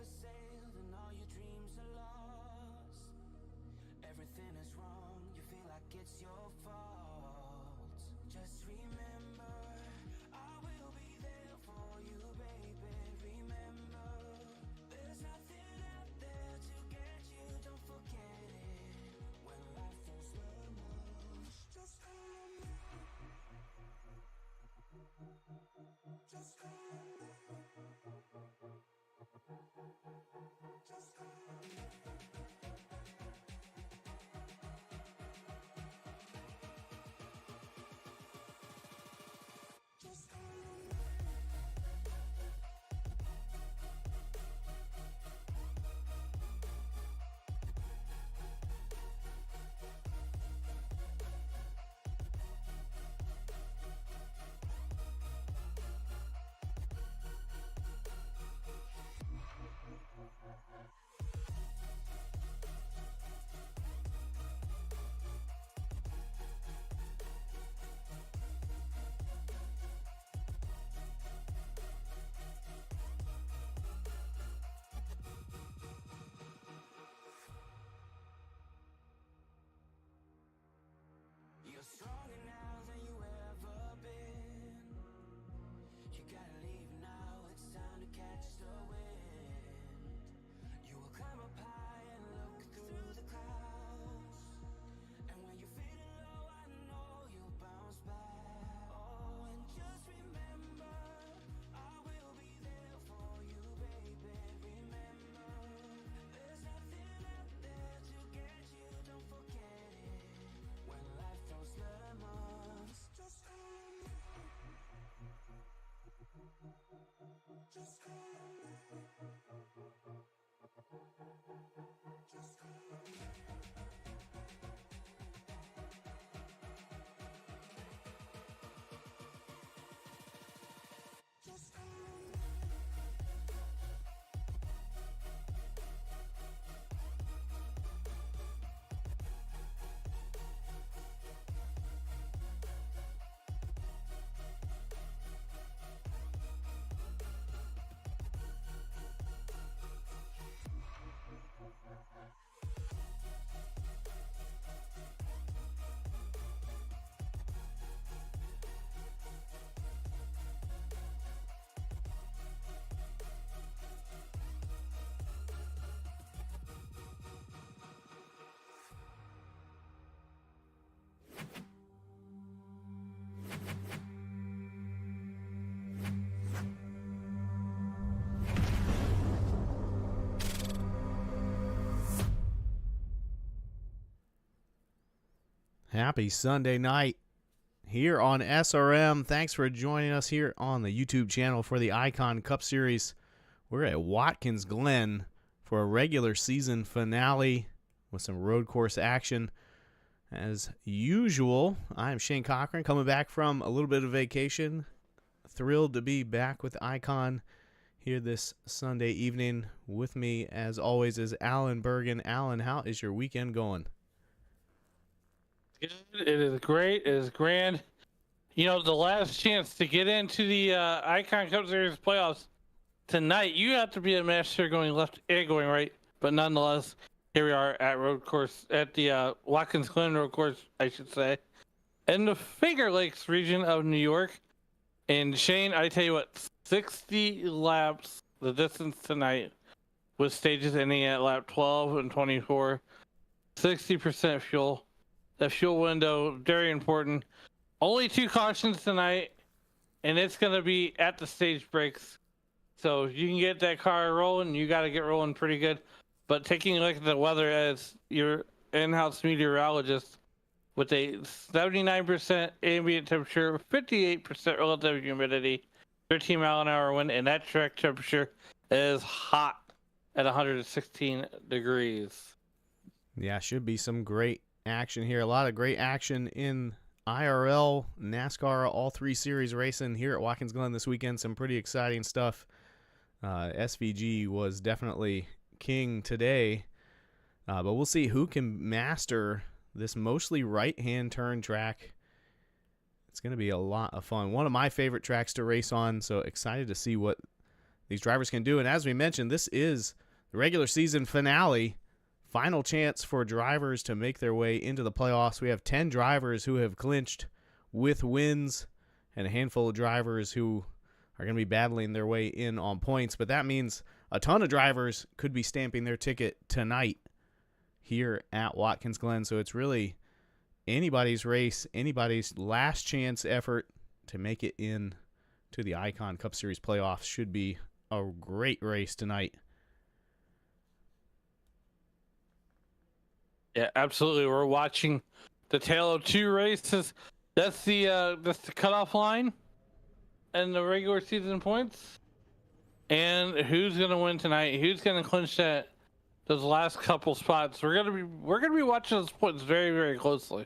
sailed and all your dreams are lost. Everything is wrong, you feel like it's your fault. Just remember, I will be there for you, baby. Remember, there's nothing out there to get you, don't forget it. When life throws lemons, just call me. Just call me. Just call me. Just call me. You're stronger now than you ever been. You gotta leave now, it's time to catch the wind. You will climb up high and look through the clouds. And when you're feeling low, I know you'll bounce back. Oh, and just remember, I will be there for you, baby. Remember, there's nothing out there to get you, don't forget it. When life throws lemons, just call me. Just call me. Just call me. Just call me. Happy Sunday night here on SRM. Thanks for joining us here on the YouTube channel for the Icon Cup Series. We're at Watkins, Glen for a regular season finale with some road course action. As usual, I'm Shane Cochran, coming back from a little bit of vacation. Thrilled to be back with Icon here this Sunday evening. With me, as always, is Alan Bergen. Alan, how is your weekend going? Good. It is great. It is grand. You know, the last chance to get into the Icon Cup Series playoffs tonight, you have to be a master going left and going right. But nonetheless, here we are at road course, at the Watkins Glen road course, I should say, in the Finger Lakes region of New York. And Shane, I tell you what, 60 laps the distance tonight, with stages ending at lap 12 and 24, 60% fuel. The fuel window, very important. Only 2 cautions tonight, and it's going to be at the stage breaks. So if you can get that car rolling, you got to get rolling pretty good. But taking a look at the weather as your in-house meteorologist, with a 79% ambient temperature, 58% relative humidity, 13-mile-an-hour wind, and that track temperature is hot at 116 degrees. Yeah, should be some great action here. A lot of great action in IRL, NASCAR, all 3 series racing here at Watkins Glen this weekend. Some pretty exciting stuff. SVG was definitely king today, but we'll see who can master this mostly right-hand turn track. It's going to be a lot of fun. One of my favorite tracks to race on, so excited to see what these drivers can do. And as we mentioned, this is the regular season finale. Final chance for drivers to make their way into the playoffs. We have 10 drivers who have clinched with wins and a handful of drivers who are going to be battling their way in on points. But that means a ton of drivers could be stamping their ticket tonight here at Watkins Glen. So it's really anybody's race, anybody's last chance effort to make it in to the Icon Cup Series playoffs. Should be a great race tonight. Yeah, absolutely. We're watching the tale of two races. That's the cutoff line and the regular season points. And who's gonna win tonight? Who's gonna clinch those last couple spots? We're gonna be watching those points very, very closely.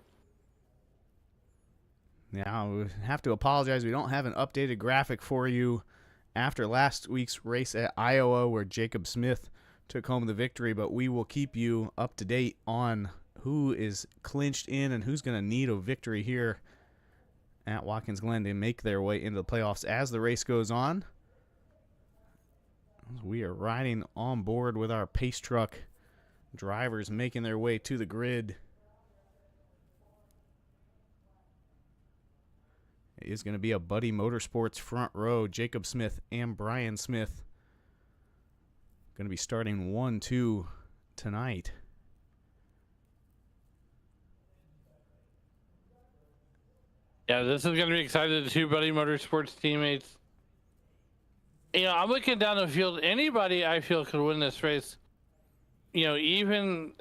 Now, we have to apologize. We don't have an updated graphic for you after last week's race at Iowa where Jacob Smith took home the victory, but we will keep you up to date on who is clinched in and who's going to need a victory here at Watkins Glen to make their way into the playoffs as the race goes on. We are riding on board with our pace truck drivers making their way to the grid. It is going to be a Buddy Motorsports front row. Jacob Smith and Brian Smith going to be starting 1-2 tonight. Yeah, this is going to be exciting. The two Buddy Motorsports teammates. You know, I'm looking down the field. Anybody I feel could win this race. You know, even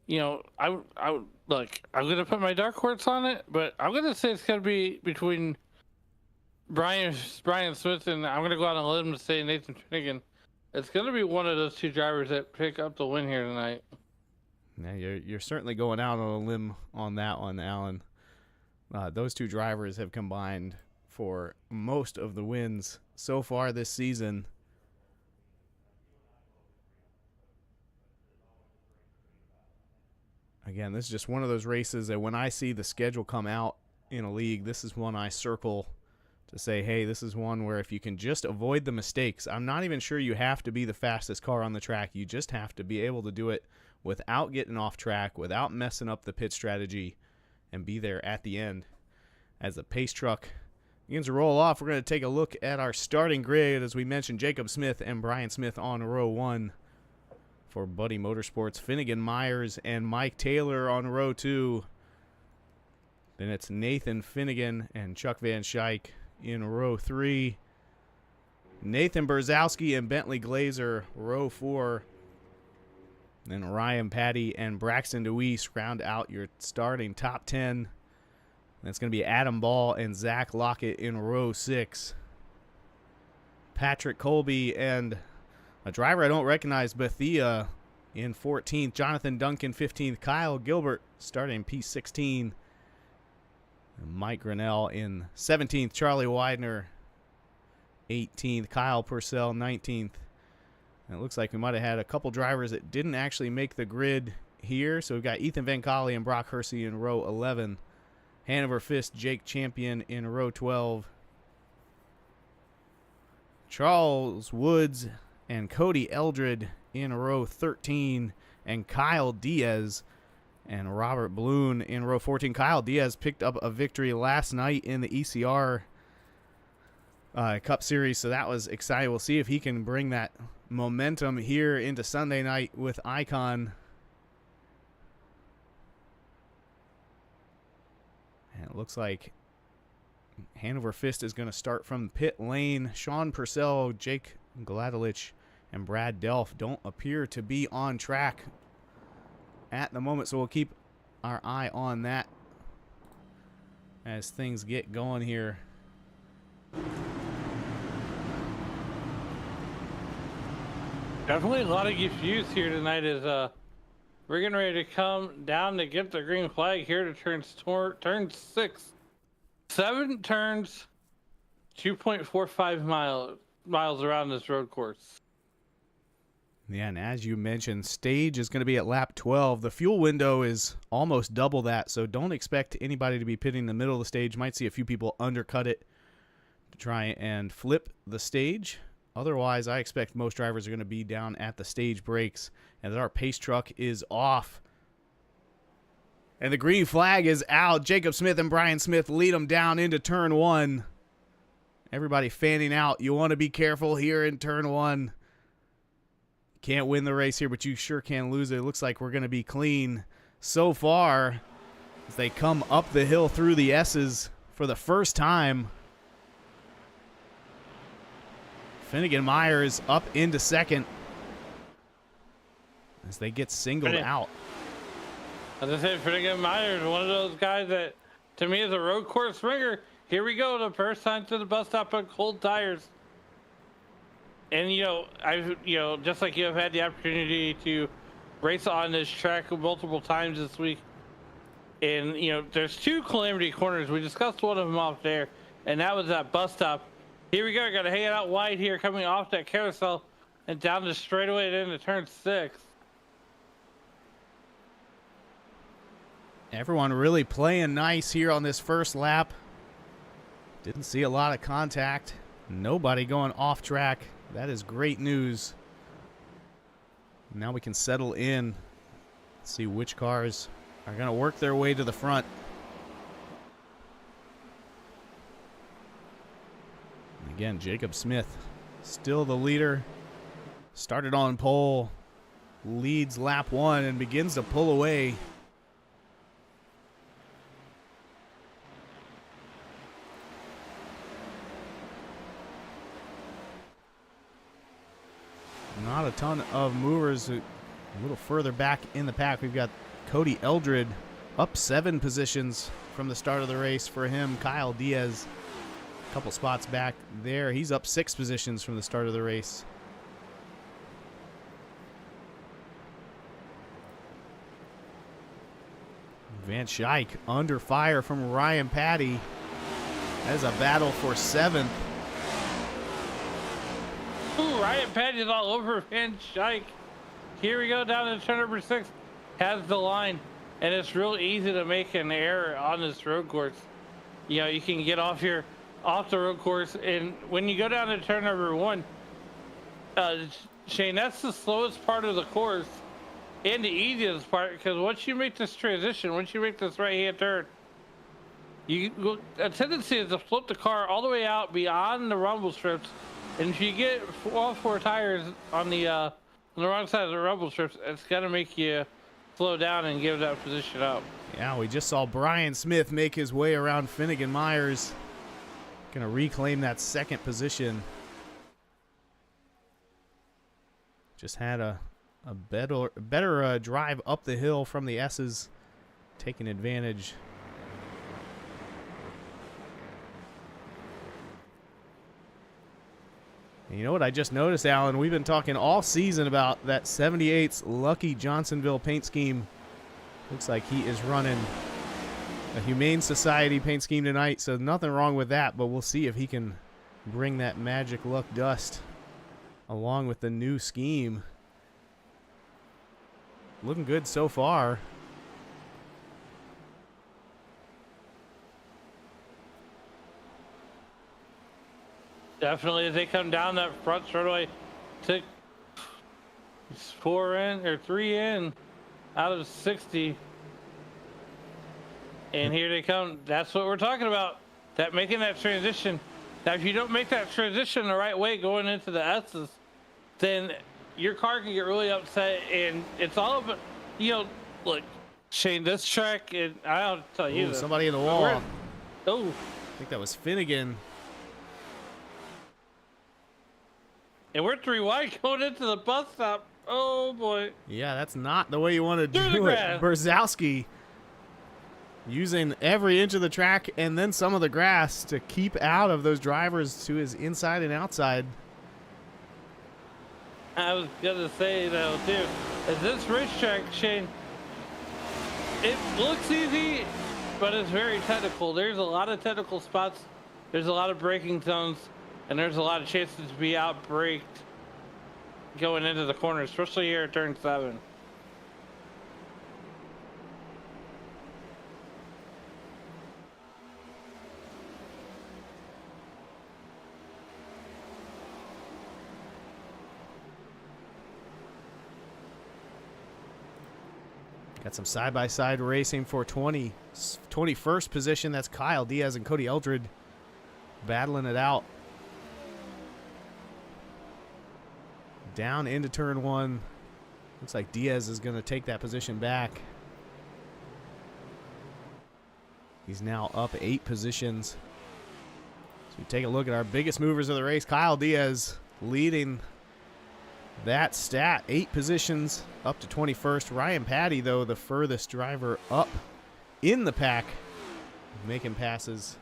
you know, I look. I'm going to put my dark horse on it, but I'm going to say it's going to be between Brian Smith and I'm going to go out on a limb to say Nathan Finnegan. It's going to be one of those two drivers that pick up the win here tonight. Yeah, you're certainly going out on a limb on that one, Alan. Those two drivers have combined for most of the wins so far this season. Again, this is just one of those races that when I see the schedule come out in a league, this is one I circle to say, hey, this is one where if you can just avoid the mistakes, I'm not even sure you have to be the fastest car on the track. You just have to be able to do it without getting off track, without messing up the pit strategy, and be there at the end. As the pace truck begins to roll off, we're going to take a look at our starting grid. As we mentioned, Jacob Smith and Brian Smith on row 1 for Buddy Motorsports. Finnegan Myers and Mike Taylor on row 2. Then it's Nathan Finnegan and Chuck Van Schaik in row 3. Nathan Berzowski and Bentley Glazer, row 4. Then Ryan Patty and Braxton DeWeese round out your starting top 10. That's going to be Adam Ball and Zach Lockett in row 6. Patrick Colby and a driver I don't recognize, Bethia, in 14th. Jonathan Duncan, 15th. Kyle Gilbert starting P16. And Mike Grinnell in 17th. Charlie Widener, 18th. Kyle Purcell, 19th. And it looks like we might have had a couple drivers that didn't actually make the grid here. So we've got Ethan Van Colley and Brock Hersey in row 11. Hanover Fist, Jake Champion in row 12. Charles Woods and Cody Eldred in row 13. And Kyle Diaz and Robert Bloom in row 14. Kyle Diaz picked up a victory last night in the ECR Cup Series, so that was exciting. We'll see if he can bring that momentum here into Sunday night with Icon. And it looks like Hanover Fist is going to start from pit lane. Sean Purcell, Jake Gladelich, and Brad Delph don't appear to be on track at the moment, so we'll keep our eye on that as things get going here. Definitely a lot of views here tonight as we're getting ready to come down to get the green flag here to turn 6. 7 turns, 2.45 miles around this road course. Yeah, and as you mentioned, stage is going to be at lap 12. The fuel window is almost double that, so don't expect anybody to be pitting in the middle of the stage. Might see a few people undercut it to try and flip the stage. Otherwise, I expect most drivers are going to be down at the stage brakes, and our pace truck is off. And the green flag is out. Jacob Smith and Brian Smith lead them down into turn 1. Everybody fanning out. You want to be careful here in turn 1. Can't win the race here, but you sure can lose it. It looks like we're going to be clean so far as they come up the hill through the S's for the first time. Finnegan Myers up into second as they get singled out. As I said, Finnegan Myers, one of those guys that, to me, is a road course ringer. Here we go, the first time to the bus stop on cold tires. And just like you have had the opportunity to race on this track multiple times this week. And there's 2 calamity corners. We discussed one of them off there, and that was that bus stop. Here we go. Got to hang it out wide here, coming off that carousel and down the straightaway and into turn 6. Everyone really playing nice here on this first lap. Didn't see a lot of contact. Nobody going off track. That is great news. Now we can settle in. See which cars are going to work their way to the front. Again, Jacob Smith, still the leader. Started on pole, leads lap 1 and begins to pull away. Not a ton of movers. A little further back in the pack, we've got Cody Eldred up 7 positions from the start of the race for him. Kyle Diaz a couple spots back there. He's up 6 positions from the start of the race. Van Schaik under fire from Ryan Patty. That is a battle for 7th. Ooh, Ryan Patty's all over Van Schaik. Here we go down to turn number 6. Has the line, and it's real easy to make an error on this road course. You can get off the road course, and when you go down to turn number 1, Shane, that's the slowest part of the course and the easiest part, because once you make this transition, once you make this right-hand turn, a tendency is to flip the car all the way out beyond the rumble strips, and if you get all 4 tires on the wrong side of the rumble strips, it's going to make you slow down and give that position up. Yeah, we just saw Brian Smith make his way around Finnegan Myers. Going to reclaim that 2nd position. Just had a better drive up the hill from the S's, taking advantage. And you know what I just noticed, Alan? We've been talking all season about that 78's Lucky Johnsonville paint scheme. Looks like he is running a Humane Society paint scheme tonight, so nothing wrong with that, but we'll see if he can bring that Magic Luck dust along with the new scheme. Looking good so far. Definitely, as they come down that front straightaway, took 3 in out of 60. And here they come. That's what we're talking about. That making that transition. Now, if you don't make that transition the right way going into the S's, then your car can get really upset. And it's all about, look, Shane, this track, and I'll tell you. Ooh, somebody in the wall. Oh. I think that was Finnegan. And we're 3 wide going into the bus stop. Oh, boy. Yeah, that's not the way you want to do it. Brzezowski using every inch of the track and then some of the grass to keep out of those drivers to his inside and outside. I was going to say, though, too, is this racetrack, Shane, it looks easy, but it's very technical. There's a lot of technical spots. There's a lot of braking zones. And there's a lot of chances to be out-braked going into the corner, especially here at turn 7. Got some side-by-side racing for 21st position. That's Kyle Diaz and Cody Eldred battling it out. Down into turn 1. Looks like Diaz is going to take that position back. He's now up 8 positions. So we take a look at our biggest movers of the race. Kyle Diaz leading that stat. 8 positions up to 21st. Ryan Patty, though, the furthest driver up in the pack, making passes.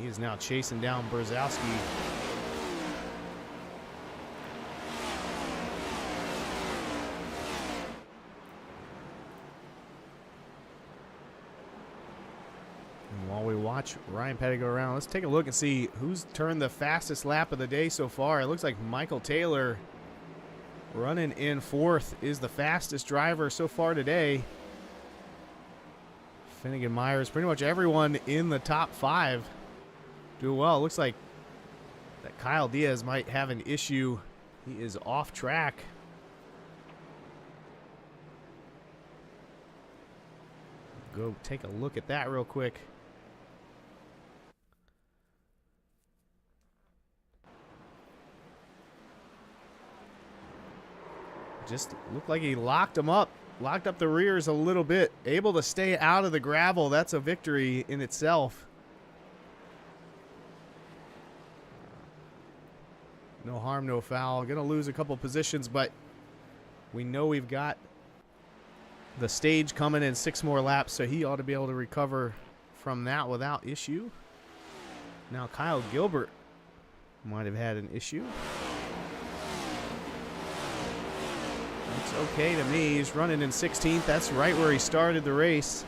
He is now chasing down Brzezowski. While we watch Ryan Petty go around, let's take a look and see who's turned the fastest lap of the day so far. It looks like Michael Taylor, running in 4th, is the fastest driver so far today. Finnegan Myers, pretty much everyone in the top 5 do well. It looks like that Kyle Diaz might have an issue. He is off track. Go take a look at that real quick. Just looked like he locked him up, locked up the rears a little bit, able to stay out of the gravel. That's a victory in itself. No harm, no foul. Gonna lose a couple positions, but we know we've got the stage coming in 6 more laps, so he ought to be able to recover from that without issue. Now Kyle Gilbert might have had an issue. It's okay to me. He's running in 16th. That's right where he started the race.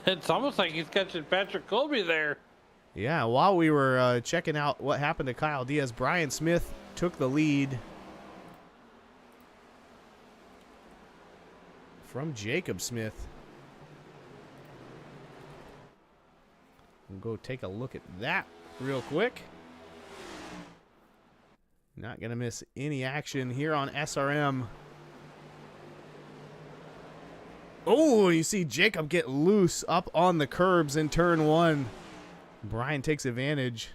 It's almost like he's catching Patrick Colby there. Yeah, while we were checking out what happened to Kyle Diaz, Brian Smith took the lead from Jacob Smith. We'll go take a look at that real quick. Not going to miss any action here on SRM. Oh, you see Jacob get loose up on the curbs in turn 1. Brian takes advantage.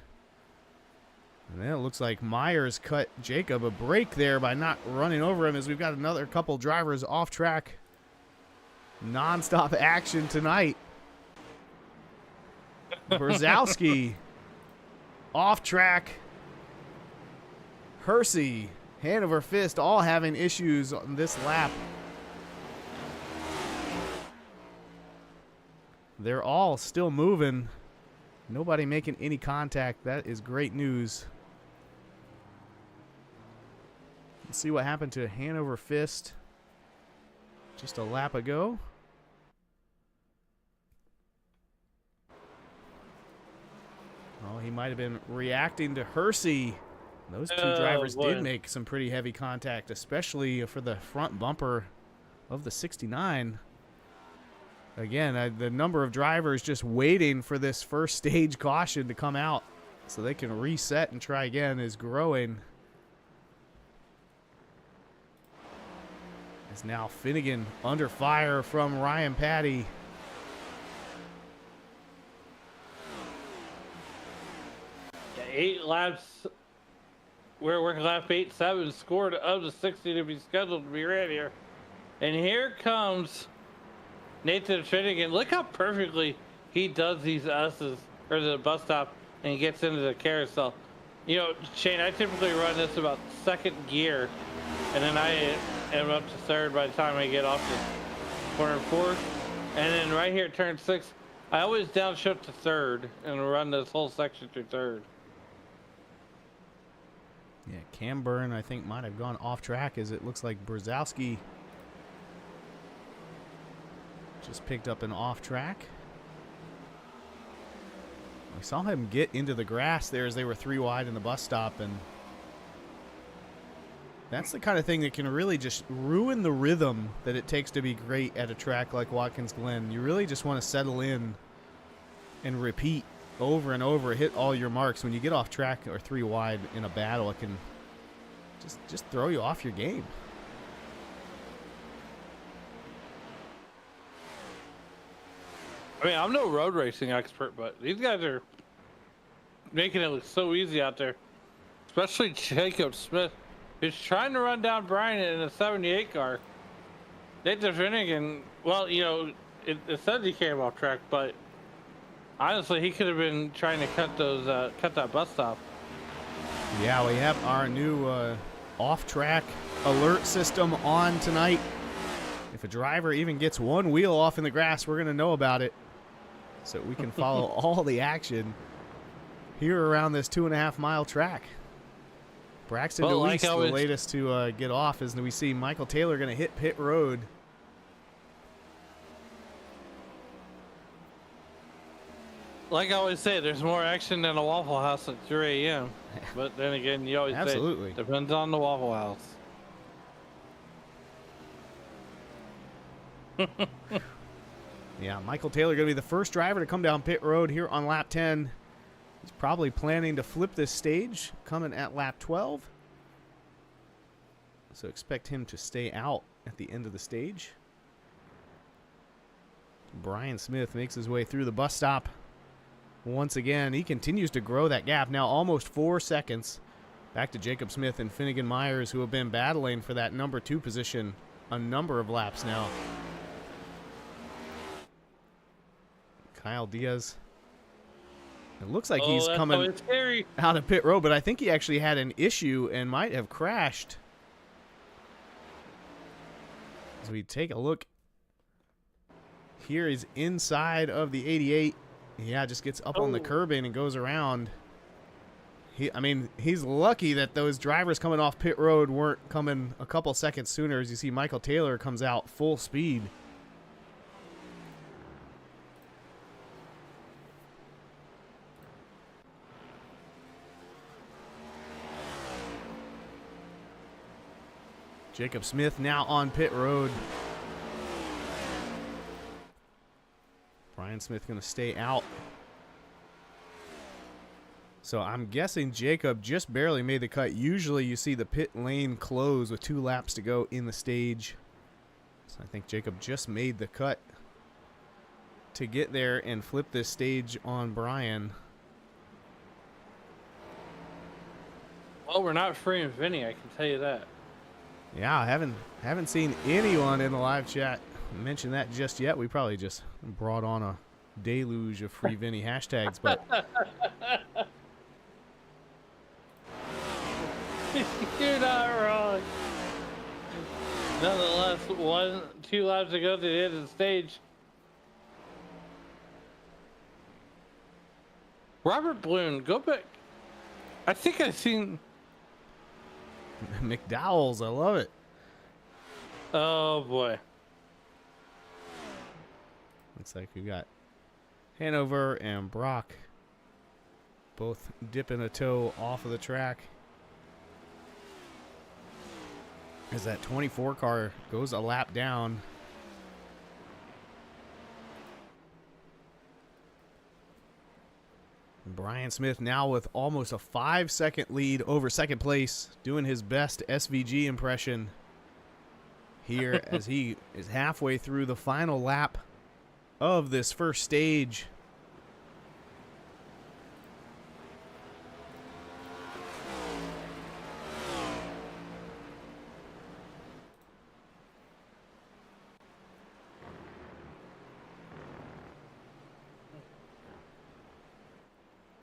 And then it looks like Myers cut Jacob a break there by not running over him, as we've got another couple drivers off track. Non-stop action tonight. Brzezowski off track. Hersey, Hanover Fist, all having issues on this lap. They're all still moving. Nobody making any contact. That is great news. Let's see what happened to Hanover Fist just a lap ago. Oh, he might have been reacting to Hersey. Those two drivers did make some pretty heavy contact, especially for the front bumper of the 69. Again, the number of drivers just waiting for this first stage caution to come out so they can reset and try again is growing. It's now Finnegan under fire from Ryan Patty. Yeah, 8 laps. We're working lap 8-7, scored of the 60 to be scheduled to be ready here. And here comes Nathan Finnegan. Look how perfectly he does these S's, or the bus stop, and gets into the carousel. You know, Shane, I typically run this about 2nd gear, and then I am up to 3rd by the time I get off the corner 4th. And then right here at turn 6, I always downshift to 3rd and run this whole section through 3rd. Yeah, Cam Byrne, I think, might have gone off track, as it looks like Brzezowski just picked up an off track. We saw him get into the grass there as they were 3 wide in the bus stop, and that's the kind of thing that can really just ruin the rhythm that it takes to be great at a track like Watkins Glen. You really just want to settle in and repeat over and over, hit all your marks. When you get off track or 3 wide in a battle, it can just throw you off your game. I mean, I'm no road racing expert, but these guys are making it look so easy out there. Especially Jacob Smith, who's trying to run down Brian in a 78 car. Nathan Finnegan, well, you know, it says he came off track, but honestly, he could have been trying to cut that bus stop. Yeah, we have our new off-track alert system on tonight. If a driver even gets one wheel off in the grass, we're going to know about it, so we can follow all the action here around this 2.5-mile track. Braxton DeWeese, the latest to get off, as we see Michael Taylor going to hit pit road. Like I always say, there's more action than a Waffle House at 3 a.m. But then again, you always say, depends on the Waffle House. Yeah, Michael Taylor going to be the first driver to come down pit road here on lap 10. He's probably planning to flip this stage coming at lap 12. So expect him to stay out at the end of the stage. Brian Smith makes his way through the bus stop. Once again, he continues to grow that gap. Now almost 4 seconds. Back to Jacob Smith and Finnegan Myers, who have been battling for that number 2 position a number of laps now. Kyle Diaz. It looks like he's coming out of pit road, but I think he actually had an issue and might have crashed. As we take a look, here is inside of the 88. Yeah, just gets up on the curbing and goes around. I mean, he's lucky that those drivers coming off pit road weren't coming a couple seconds sooner. As you see, Michael Taylor comes out full speed. Jacob Smith now on pit road. Brian Smith going to stay out. So I'm guessing Jacob just barely made the cut. Usually you see the pit lane close with 2 laps to go in the stage. So I think Jacob just made the cut to get there and flip this stage on Brian. Well, we're not free and Vinny, I can tell you that. Yeah, I haven't seen anyone in the live chat mention that just yet. We probably just brought on a deluge of free Vinny hashtags, but you're not wrong. Nonetheless, 2 laps ago to the end of the stage. Robert Bloom, go back. I think I've seen McDowell's. I love it. Oh boy. Looks like we got Hanover and Brock both dipping a toe off of the track. As that 24 car goes a lap down. Brian Smith now with almost a 5-second lead over second place, doing his best SVG impression here as he is halfway through the final lap of this first stage.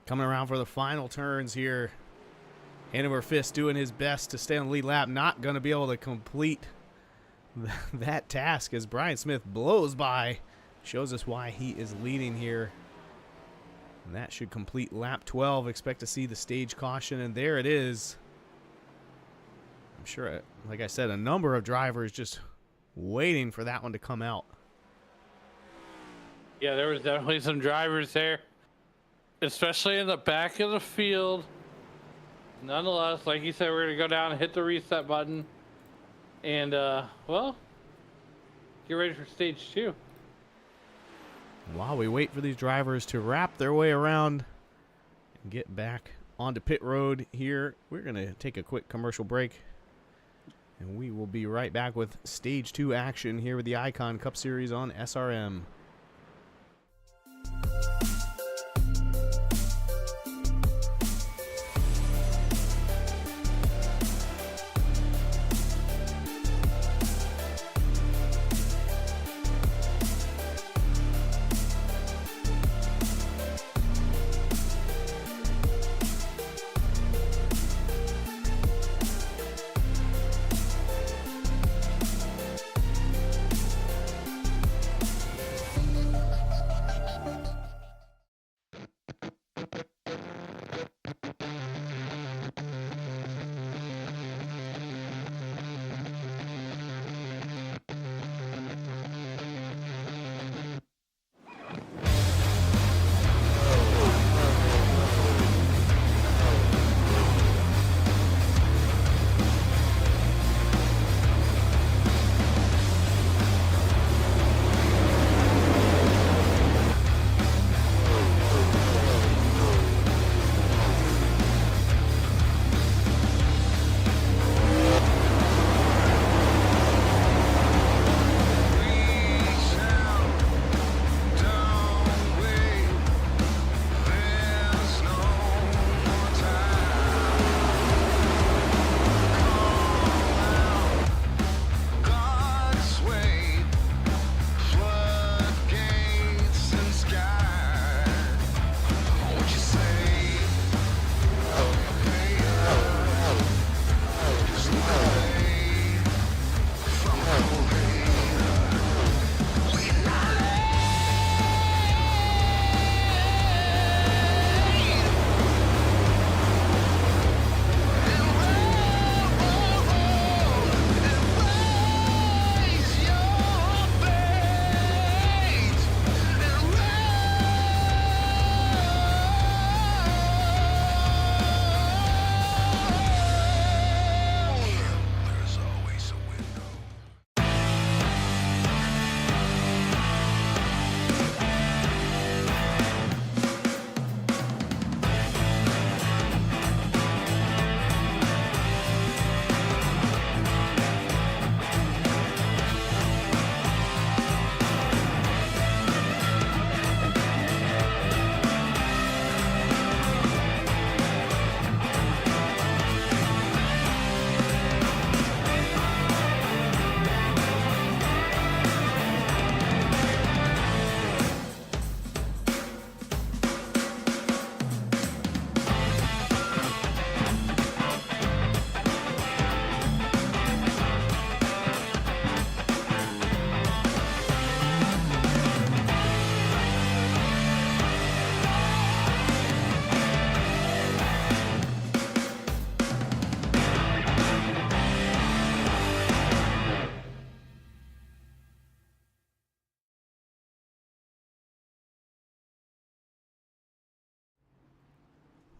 Coming around for the final turns here. Hanover Fist doing his best to stay on the lead lap. Not going to be able to complete that task as Brian Smith blows by. Shows us why he is leading here. And that should complete lap 12. Expect to see the stage caution, and there it is. I'm sure, like I said, a number of drivers just waiting for that one to come out. Yeah, there was definitely some drivers there, especially in the back of the field. Nonetheless, like you said, we're going to go down and hit the reset button. And, well, get ready for stage 2. While we wait for these drivers to wrap their way around and get back onto pit road here, we're going to take a quick commercial break. And we will be right back with stage 2 action here with the Icon Cup Series on SRM.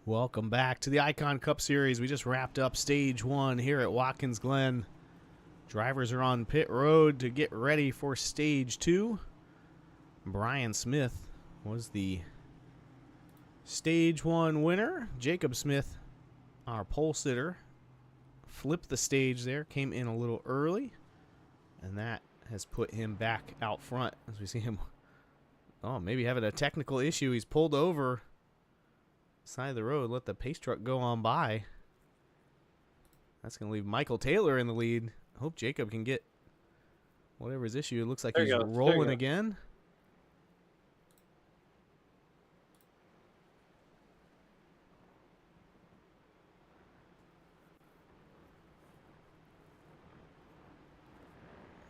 Welcome back to the Icon Cup Series. We just wrapped up stage 1 here at Watkins Glen. Drivers are on pit road to get ready for stage 2. Brian Smith was the stage 1 winner. Jacob Smith, our pole sitter, flipped the stage there, came in a little early, and that has put him back out front as we see him, maybe having a technical issue. He's pulled over side of the road, let the pace truck go on by. That's going to leave Michael Taylor in the lead. I hope Jacob can get whatever his issue. It looks like he's rolling again.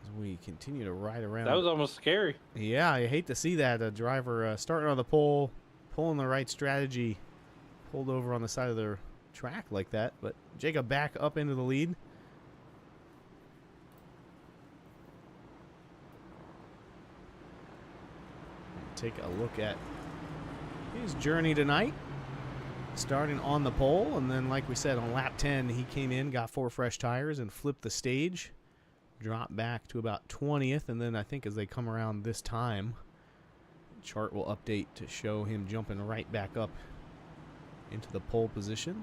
As we continue to ride around. That was almost scary. Yeah, I hate to see that. A driver starting on the pole, pulling the right strategy, pulled over on the side of the track like that. But Jacob back up into the lead. Take a look at his journey tonight. Starting on the pole, and then like we said, on lap 10, he came in, got 4 fresh tires, and flipped the stage. Dropped back to about 20th, and then I think as they come around this time, the chart will update to show him jumping right back up into the pole position.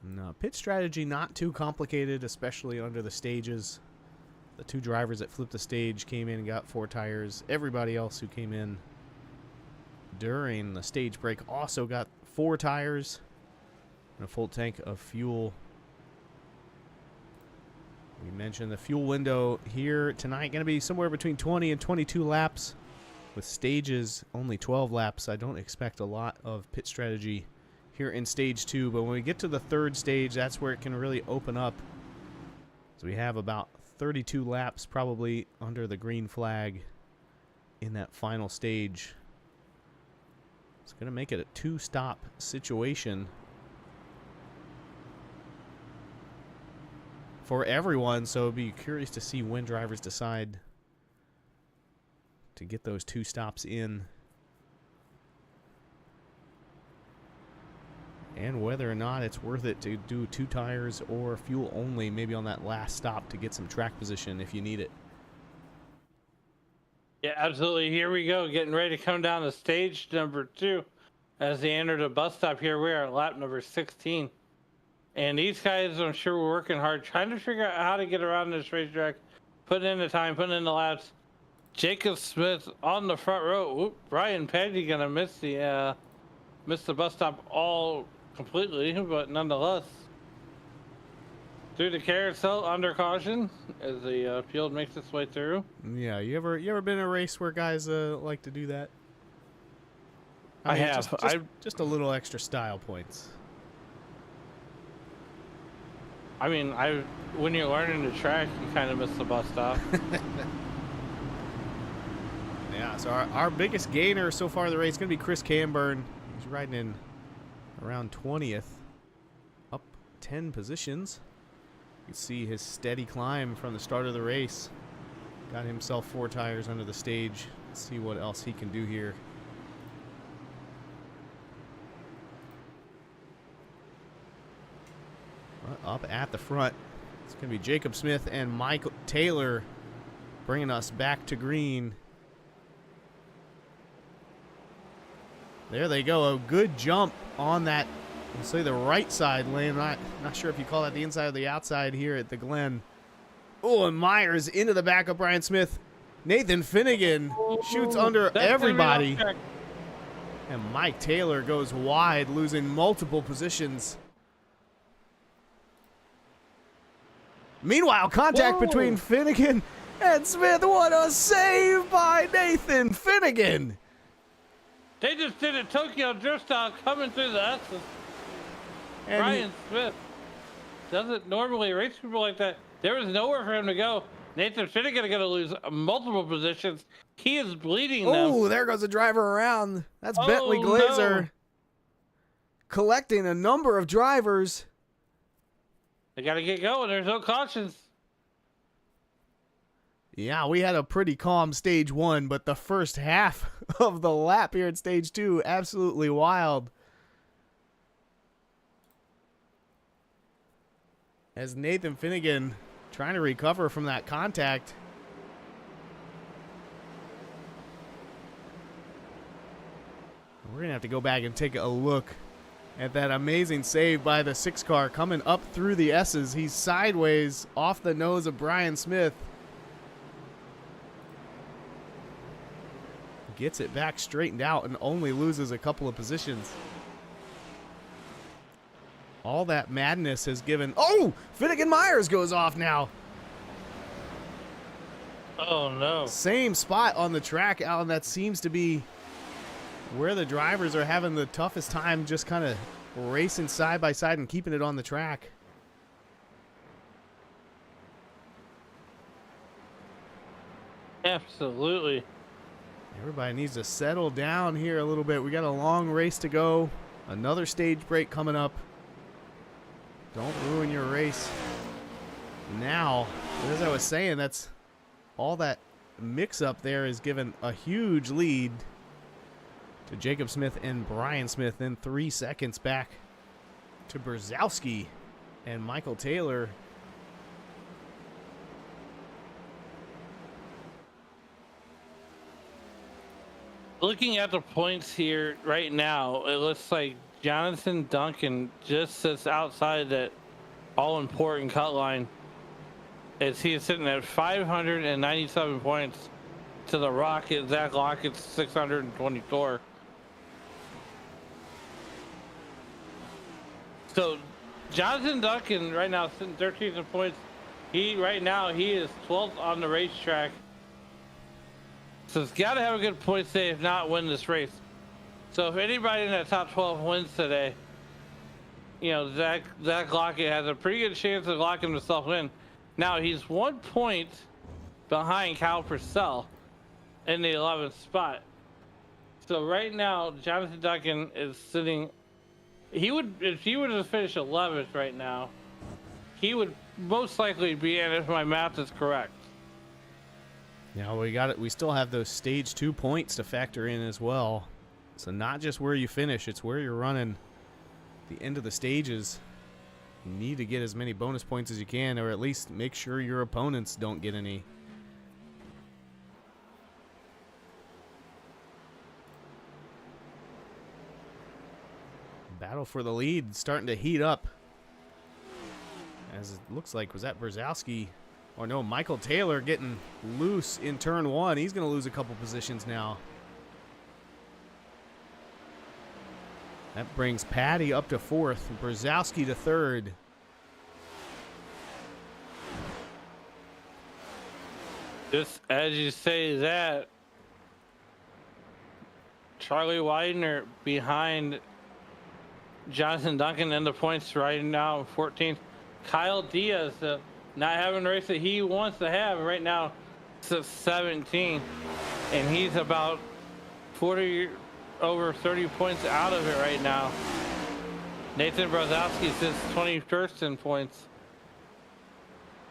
No, pit strategy not too complicated, especially under the stages. The 2 drivers that flipped the stage came in and got 4 tires. Everybody else who came in during the stage break also got 4 tires and a full tank of fuel. We mentioned the fuel window here tonight going to be somewhere between 20 and 22 laps. With stages only 12 laps, I don't expect a lot of pit strategy here in stage 2, but when we get to the 3rd stage, that's where it can really open up. So we have about 32 laps probably under the green flag in that final stage. It's going to make it a 2-stop situation for everyone, so it'd be curious to see when drivers decide to get those 2 stops in, and whether or not it's worth it to do 2 tires or fuel only, maybe on that last stop to get some track position if you need it. Yeah, absolutely. Here we go, getting ready to come down to stage number 2 as they enter the bus stop. Here we are at lap number 16. And these guys, I'm sure, were working hard, trying to figure out how to get around this racetrack, putting in the time, putting in the laps. Jacob Smith on the front row. Whoop, Brian Petty gonna miss the bus stop all completely, but nonetheless, through the carousel under caution as the field makes its way through. Yeah, you ever been in a race where guys like to do that? I mean, have. Just a little extra style points. I mean, when you're learning the track, you kind of miss the bus stop. Yeah, so our biggest gainer so far in the race is going to be Chris Camburn. He's riding in around 20th, up 10 positions. You can see his steady climb from the start of the race. Got himself 4 tires under the stage. Let's see what else he can do here. Up at the front, it's going to be Jacob Smith and Michael Taylor bringing us back to green. There they go. A good jump on that, let's say, the right side lane. Not sure if you call that the inside or the outside here at the Glen. Oh, and Myers into the back of Brian Smith. Nathan Finnegan shoots under everybody. And Mike Taylor goes wide, losing multiple positions. Meanwhile, contact between Finnegan and Smith. What a save by Nathan Finnegan. They just did a Tokyo drift style coming through the S's. Brian Smith doesn't normally race people like that. There was nowhere for him to go. Nathan Finnegan going to lose multiple positions. He is bleeding them. Oh, there goes a driver around. That's Oh, Bentley Glazer no. collecting a number of drivers. They got to get going. There's no cautions. Yeah, we had a pretty calm stage 1, but the first half of the lap here at stage 2, absolutely wild. As Nathan Finnegan trying to recover from that contact. We're going to have to go back and take a look at that amazing save by the 6 car coming up through the S's. He's sideways off the nose of Brian Smith. Gets it back straightened out and only loses a couple of positions. All that madness has given... Oh! Finnegan Myers goes off now. Oh, no. Same spot on the track, Alan. That seems to be where the drivers are having the toughest time, just kind of racing side by side and keeping it on the track. Absolutely. Everybody needs to settle down here a little bit. We got a long race to go. Another stage break coming up. Don't ruin your race now. As I was saying, that's all that mix-up there is given a huge lead to Jacob Smith and Brian Smith. Then 3 seconds back to Brzezowski and Michael Taylor. Looking at the points here right now, it looks like Jonathan Duncan just sits outside that all-important cut line as he is sitting at 597 points to the Rocket. Zach Lockett's 624. So Jonathan Duncan right now sitting 13th in points. Right now he is 12th on the racetrack. So it's got to have a good point day, if not win this race. So if anybody in that top 12 wins today, you know, Zach Lockett has a pretty good chance of locking himself in. Now he's 1 point behind Kyle Purcell in the 11th spot. So right now, Jonathan Duncan is sitting. If he were to finish 11th right now, he would most likely be in if my math is correct. Now we still have those stage 2 points to factor in as well. So not just where you finish, it's where you're running the end of the stages. You need to get as many bonus points as you can, or at least make sure your opponents don't get any. Battle for the lead starting to heat up. As it looks like, was that Brzezowski? Or no, Michael Taylor getting loose in turn 1. He's going to lose a couple positions now. That brings Patty up to 4th. Brzezowski to 3rd. Just as you say that, Charlie Widener behind Jonathan Duncan in the points right now, 14th. Kyle Diaz, not having the race that he wants to have right now, it's 17, and he's about over 30 points out of it right now. Nathan Brzezowski sits 21st in points.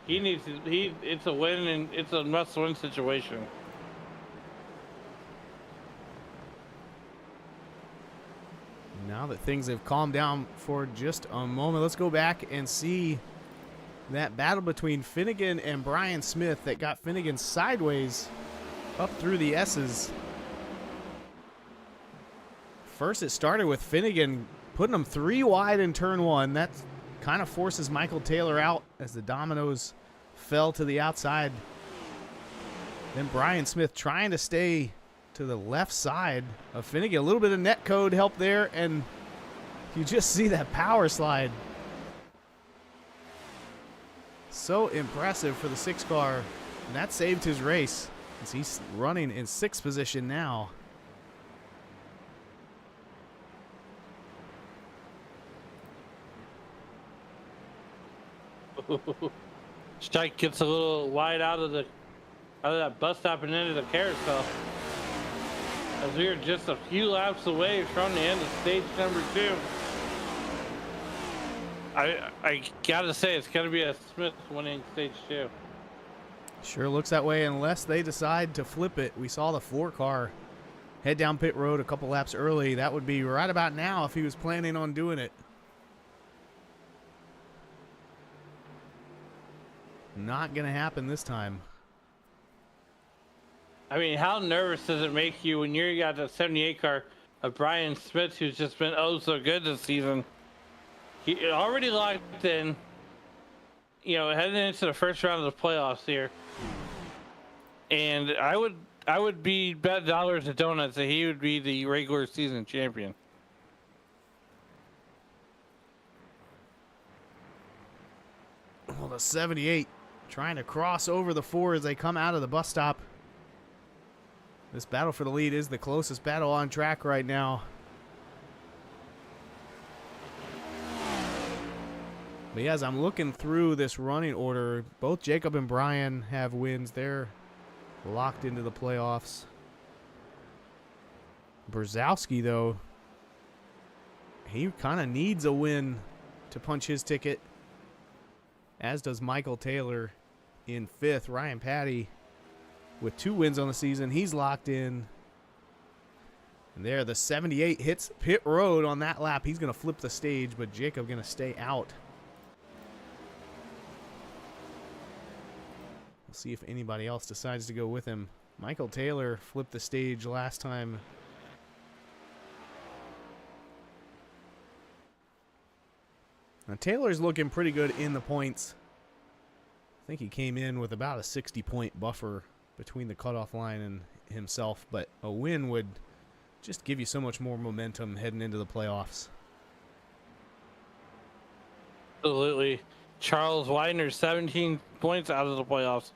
It's a win, and it's a must-win situation. Now that things have calmed down for just a moment, let's go back and see that battle between Finnegan and Brian Smith that got Finnegan sideways up through the S's. First, it started with Finnegan putting him 3 wide in turn 1. That kind of forces Michael Taylor out as the dominoes fell to the outside. Then Brian Smith trying to stay to the left side of Finnegan. A little bit of net code help there, and you just see that power slide. So impressive for the 6 car, and that saved his race as he's running in 6th position now. Strike gets a little wide out of that bus stop and into the carousel. As we are just a few laps away from the end of stage number 2. I gotta say, it's gonna be a Smith winning stage 2. Sure looks that way unless they decide to flip it. We saw the 4 car head down pit road a couple laps early. That would be right about now if he was planning on doing it. Not going to happen this time. I mean, how nervous does it make you when you got the 78 car of Brian Smith, who's just been oh so good this season? He already locked in, you know, heading into the first round of the playoffs here. And I would be bet dollars to donuts that he would be the regular season champion. Well, the 78 trying to cross over the 4 as they come out of the bus stop. This battle for the lead is the closest battle on track right now. But yeah, as I'm looking through this running order, both Jacob and Brian have wins. They're locked into the playoffs. Brzezowski, though, he kind of needs a win to punch his ticket, as does Michael Taylor in 5th. Ryan Patty with 2 wins on the season. He's locked in. And there, the 78 hits pit road on that lap. He's going to flip the stage, but Jacob going to stay out. We'll see if anybody else decides to go with him. Michael Taylor flipped the stage last time. Now, Taylor's looking pretty good in the points. I think he came in with about a 60-point buffer between the cutoff line and himself, but a win would just give you so much more momentum heading into the playoffs. Absolutely. Charles Widener, 17 points out of the playoffs.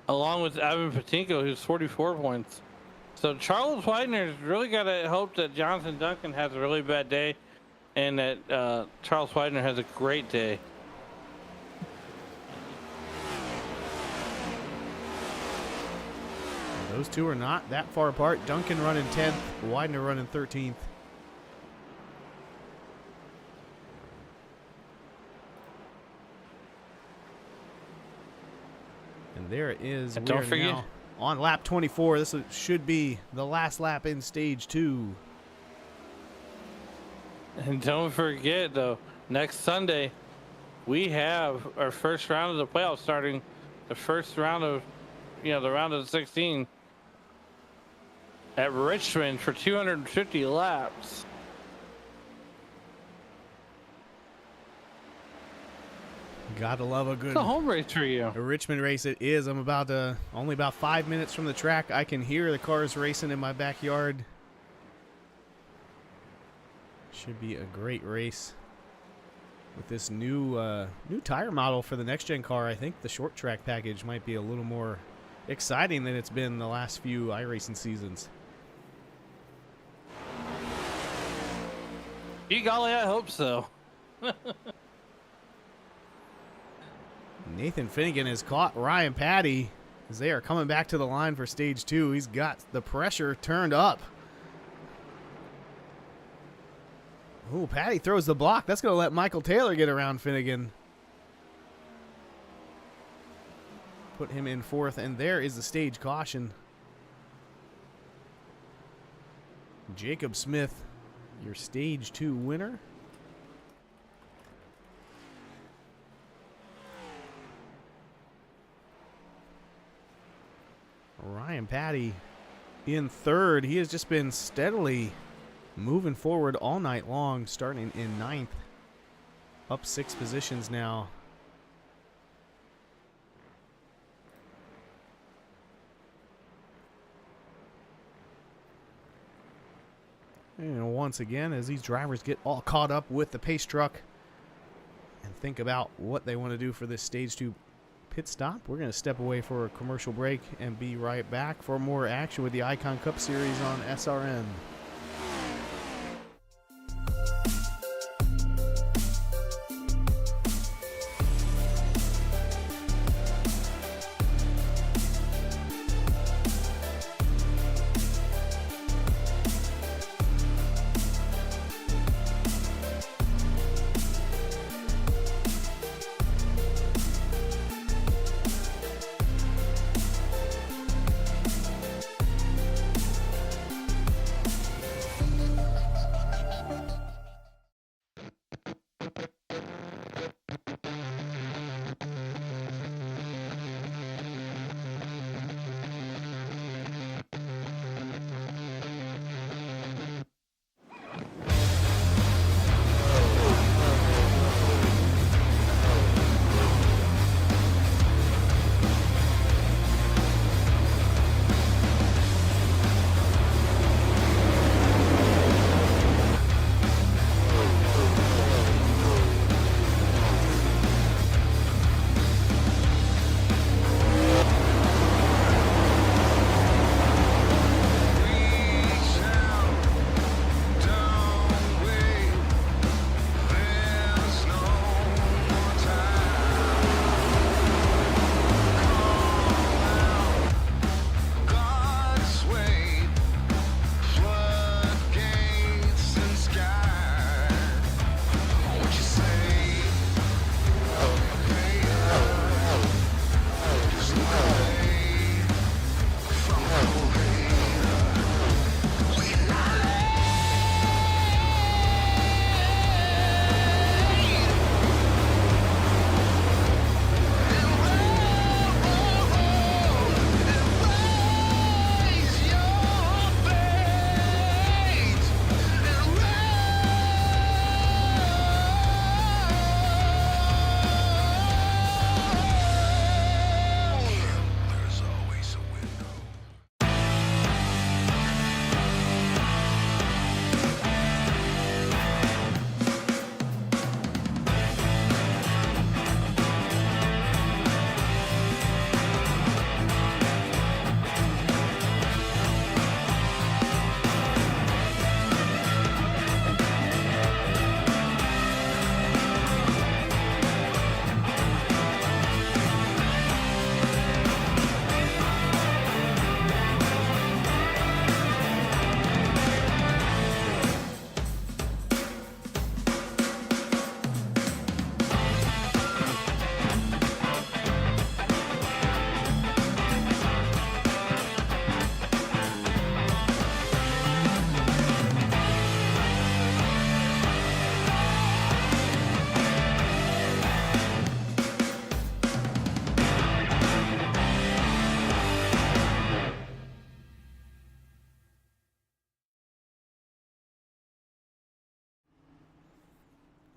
Along with Evan Patinko, who's 44 points. So Charles Widener's really got to hope that Jonathan Duncan has a really bad day and that Charles Widener has a great day. Those two are not that far apart. Duncan running 10th, Widener running 13th. And there it is. And don't forget, now on lap 24. This should be the last lap in stage 2. and don't forget though, next Sunday we have our first round of the playoffs starting. The first round of, the round of 16 at Richmond for 250 laps. Gotta love a good It's a home race for you. a Richmond race. It is. I'm only about 5 minutes from the track. I can hear the cars racing in my backyard. Should be a great race with this new tire model for the next gen car. I think the short track package might be a little more exciting than it's been the last few iRacing seasons. Gee golly, I hope so. Nathan Finnegan has caught Ryan Patty as they are coming back to the line for stage 2. He's got the pressure turned up. Ooh, Patty throws the block. That's going to let Michael Taylor get around Finnegan. Put him in 4th, and there is the stage caution. Jacob Smith, your stage 2 winner. Ryan Patty in 3rd. He has just been steadily moving forward all night long, starting in 9th. Up 6 positions now. And once again, as these drivers get all caught up with the pace truck and think about what they want to do for this stage 2 pit stop, we're going to step away for a commercial break and be right back for more action with the Icon Cup Series on SRM.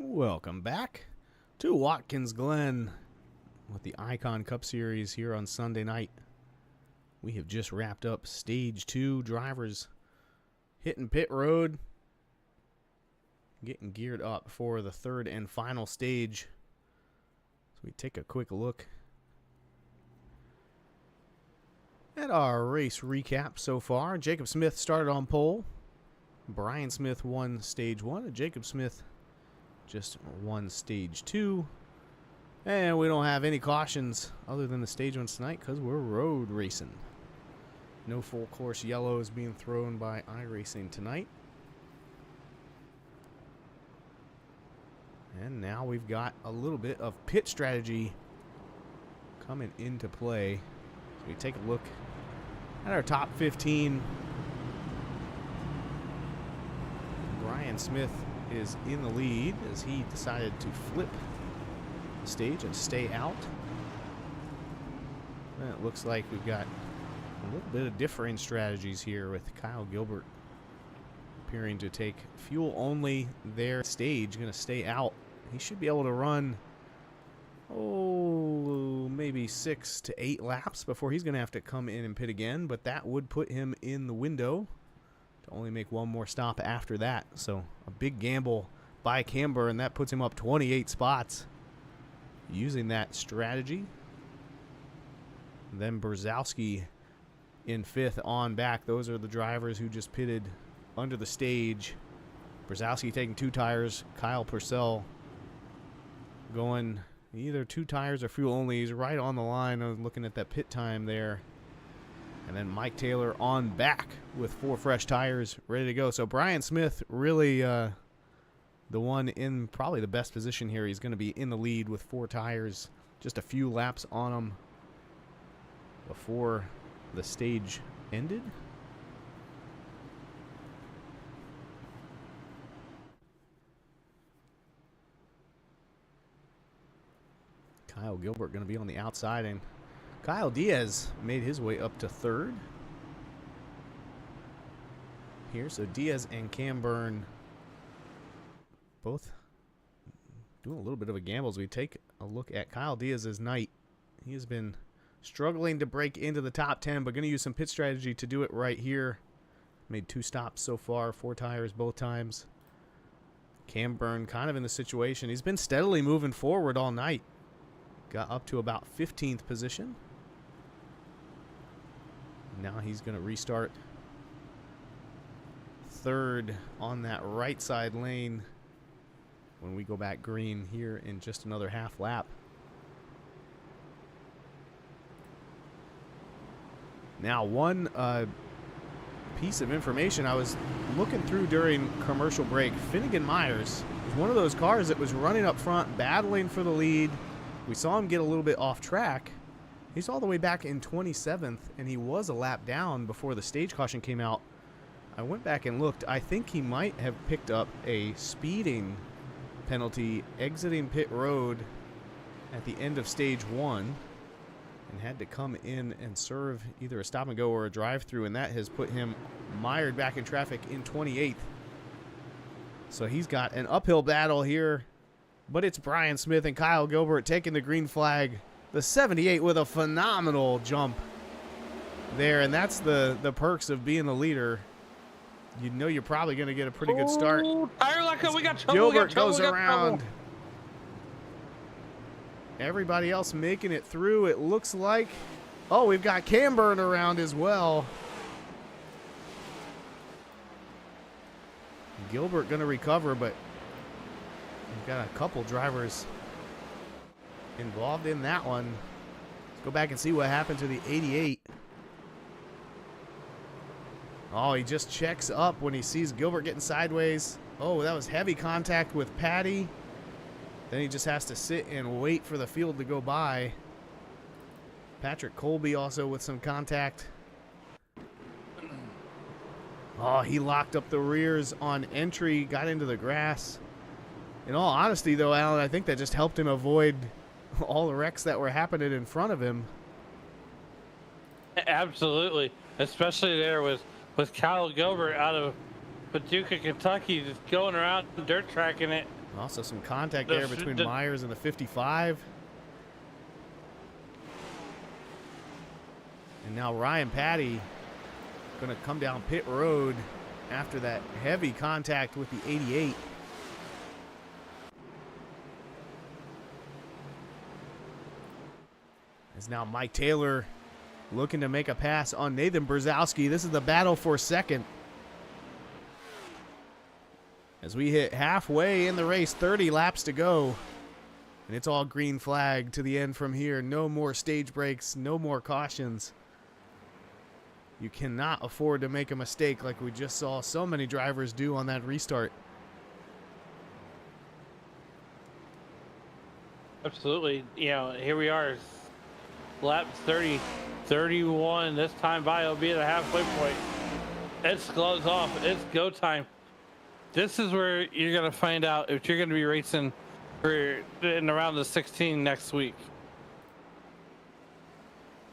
Welcome back to Watkins Glen with the Icon Cup Series here on Sunday night. We have just wrapped up Stage 2. Drivers hitting pit road, getting geared up for the third and final stage. So we take a quick look at our race recap so far. Jacob Smith started on pole. Brian Smith won Stage 1, and Jacob Smith just won Stage 2. And we don't have any cautions other than the stage ones tonight because we're road racing. No full course yellows being thrown by Iracing tonight. And now we've got a little bit of pit strategy coming into play. So we take a look at our top 15. Brian Smith is in the lead as he decided to flip the stage and stay out. And it looks like we've got a little bit of differing strategies here with Kyle Gilbert appearing to take fuel only. Their stage going to stay out. He should be able to run, maybe 6 to 8 laps before he's going to have to come in and pit again, but that would put him in the window to only make one more stop after that. So a big gamble by Camber, and that puts him up 28 spots using that strategy. Then Brzezowski in 5th on back. Those are the drivers who just pitted under the stage. Brzezowski taking 2 tires. Kyle Purcell going either 2 tires or fuel only. He's right on the line. I was looking at that pit time there. And then Mike Taylor on back with 4 fresh tires ready to go. So Brian Smith really the one in probably the best position here. He's going to be in the lead with 4 tires. Just a few laps on him before the stage ended. Kyle Gilbert going to be on the outside, and Kyle Diaz made his way up to 3rd. Here, so Diaz and Camburn both doing a little bit of a gamble as we take a look at Kyle Diaz's night. He has been struggling to break into the top 10, but going to use some pit strategy to do it right here. Made 2 stops so far, 4 tires both times. Camburn kind of in the situation. He's been steadily moving forward all night. Got up to about 15th position. Now he's going to restart 3rd on that right side lane when we go back green here in just another half lap. Now, one piece of information I was looking through during commercial break, Finnegan Myers was one of those cars that was running up front, battling for the lead. We saw him get a little bit off track. He's all the way back in 27th, and he was a lap down before the stage caution came out. I went back and looked. I think he might have picked up a speeding penalty exiting pit road at the end of stage 1 and had to come in and serve either a stop and go or a drive-through, and that has put him mired back in traffic in 28th. So he's got an uphill battle here, but it's Brian Smith and Kyle Gilbert taking the green flag. The 78 with a phenomenal jump there, and that's the perks of being the leader. You know you're probably going to get a pretty good start. Tire lock up, we got trouble. Gilbert goes around. Everybody else making it through, it looks like. Oh, we've got Camburn around as well. Gilbert going to recover, but we've got a couple drivers involved in that one. Let's go back and see what happened to the 88. Oh, he just checks up when he sees Gilbert getting sideways. Oh, that was heavy contact with Patty. Then he just has to sit and wait for the field to go by. Patrick Colby also with some contact. Oh, he locked up the rears on entry, got into the grass. In all honesty, though, Alan, I think that just helped him avoid all the wrecks that were happening in front of him. Absolutely, especially there with Kyle Gilbert out of Paducah, Kentucky, just going around dirt tracking it Also some contact there between Myers and the 55. And now Ryan Patty going to come down pit road after that heavy contact with the 88. As now Mike Taylor looking to make a pass on Nathan Brzezowski. This is the battle for second. As we hit halfway in the race, 30 laps to go. And it's all green flag to the end from here. No more stage breaks, no more cautions. You cannot afford to make a mistake like we just saw so many drivers do on that restart. Absolutely. You know, here we are. Lap 30, 31. This time by will be at the halfway point. It's gloves off. It's go time. This is where you're going to find out if you're going to be racing in around the 16 next week.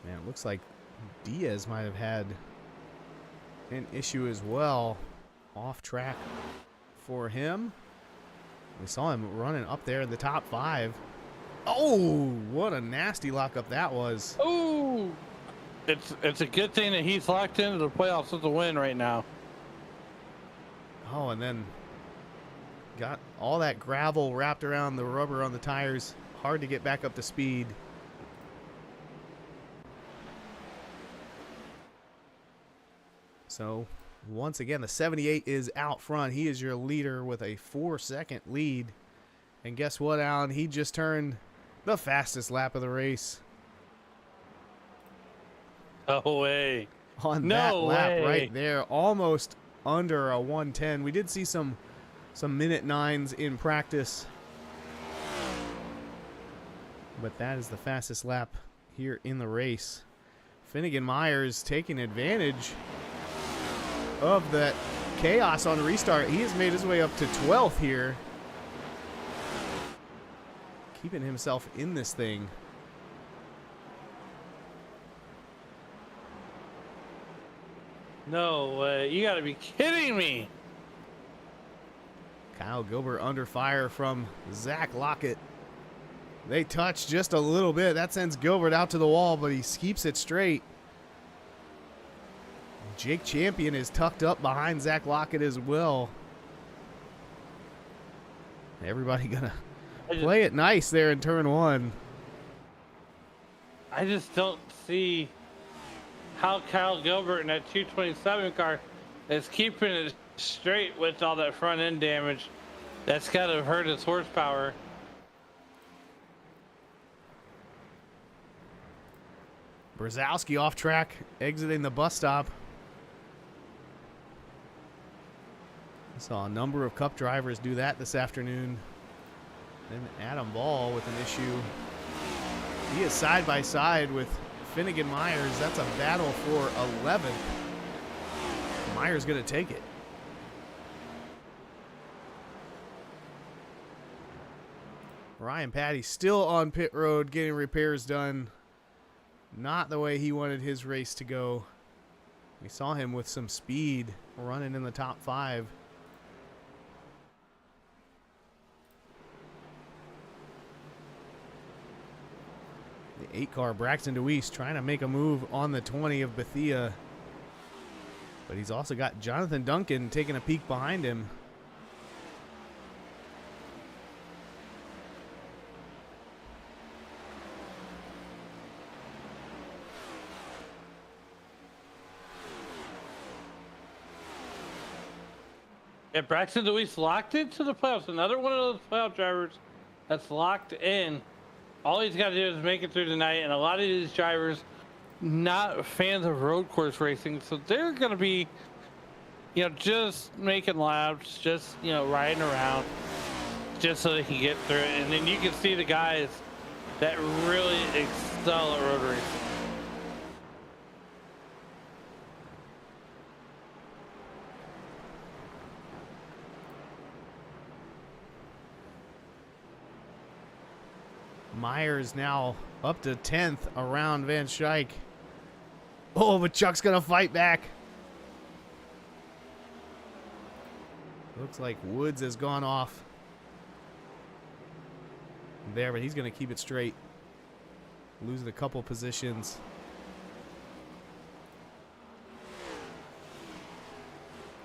Man, it looks like Diaz might have had an issue as well off track for him. We saw him running up there in the top 5. Oh, what a nasty lockup that was. Oh, it's a good thing that he's locked into the playoffs with the win right now. Oh, and then got all that gravel wrapped around the rubber on the tires. Hard to get back up to speed. So, once again, the 78 is out front. He is your leader with a 4-second lead. And guess what, Alan? He just turned the fastest lap of the race. No way. On that lap right there, almost under a 110. We did see some minute 9s in practice. But that is the fastest lap here in the race. Finnegan Myers taking advantage of that chaos on restart. He has made his way up to 12th here, keeping himself in this thing. No way. You got to be kidding me. Kyle Gilbert under fire from Zach Lockett. They touch just a little bit. That sends Gilbert out to the wall, but he keeps it straight. Jake Champion is tucked up behind Zach Lockett as well. Everybody gonna play it nice there in turn 1. I just don't see how Kyle Gilbert in that 227 car is keeping it straight with all that front end damage. That's got to hurt his horsepower. Brzezowski off track, exiting the bus stop. Saw a number of Cup drivers do that this afternoon. Then Adam Ball with an issue. He is side by side with Finnegan Myers. That's a battle for 11th. Myers going to take it. Ryan Patty still on pit road getting repairs done. Not the way he wanted his race to go. We saw him with some speed running in the top 5. The 8 car, Braxton DeWeese, trying to make a move on the 20 of Bethia. But he's also got Jonathan Duncan taking a peek behind him. Yeah, Braxton DeWeese locked into the playoffs. Another one of those playoff drivers that's locked in. All he's got to do is make it through tonight, and a lot of these drivers not fans of road course racing, so they're going to be, you know, just making laps, just, you know, riding around, just so they can get through it. And then you can see the guys that really excel at road racing. Myers now up to 10th around Van Schaik. Oh, but Chuck's going to fight back. Looks like Woods has gone off. there, but he's going to keep it straight. Losing a couple positions.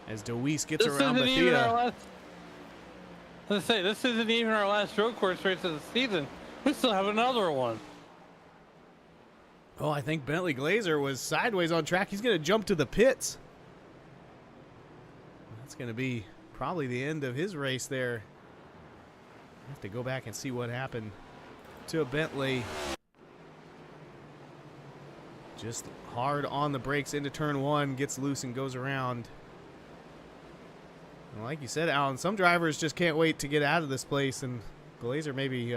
As DeWeese gets around Bethia. Let's say this isn't even our last road course race of the season. We still have another one. Oh, I think Bentley Glazer was sideways on track. He's going to jump to the pits. That's going to be probably the end of his race there. I have to go back and see what happened to Bentley. Just hard on the brakes into turn one, gets loose and goes around. And like you said, Alan, some drivers just can't wait to get out of this place, and Glazer maybe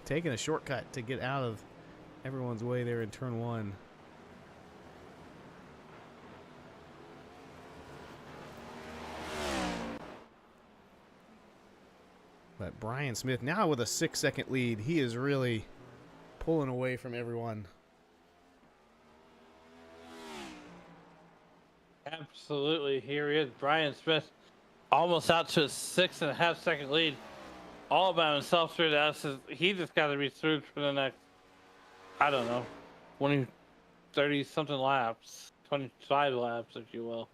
taking a shortcut to get out of everyone's way there in turn one. But Brian Smith now with a 6-second lead. He is really pulling away from everyone. Absolutely. Here he is, Brian Smith, almost out to a 6.5-second lead. All by himself through that. He just got to be through for the next, I don't know, 20, 30 something laps, 25 laps, if you will.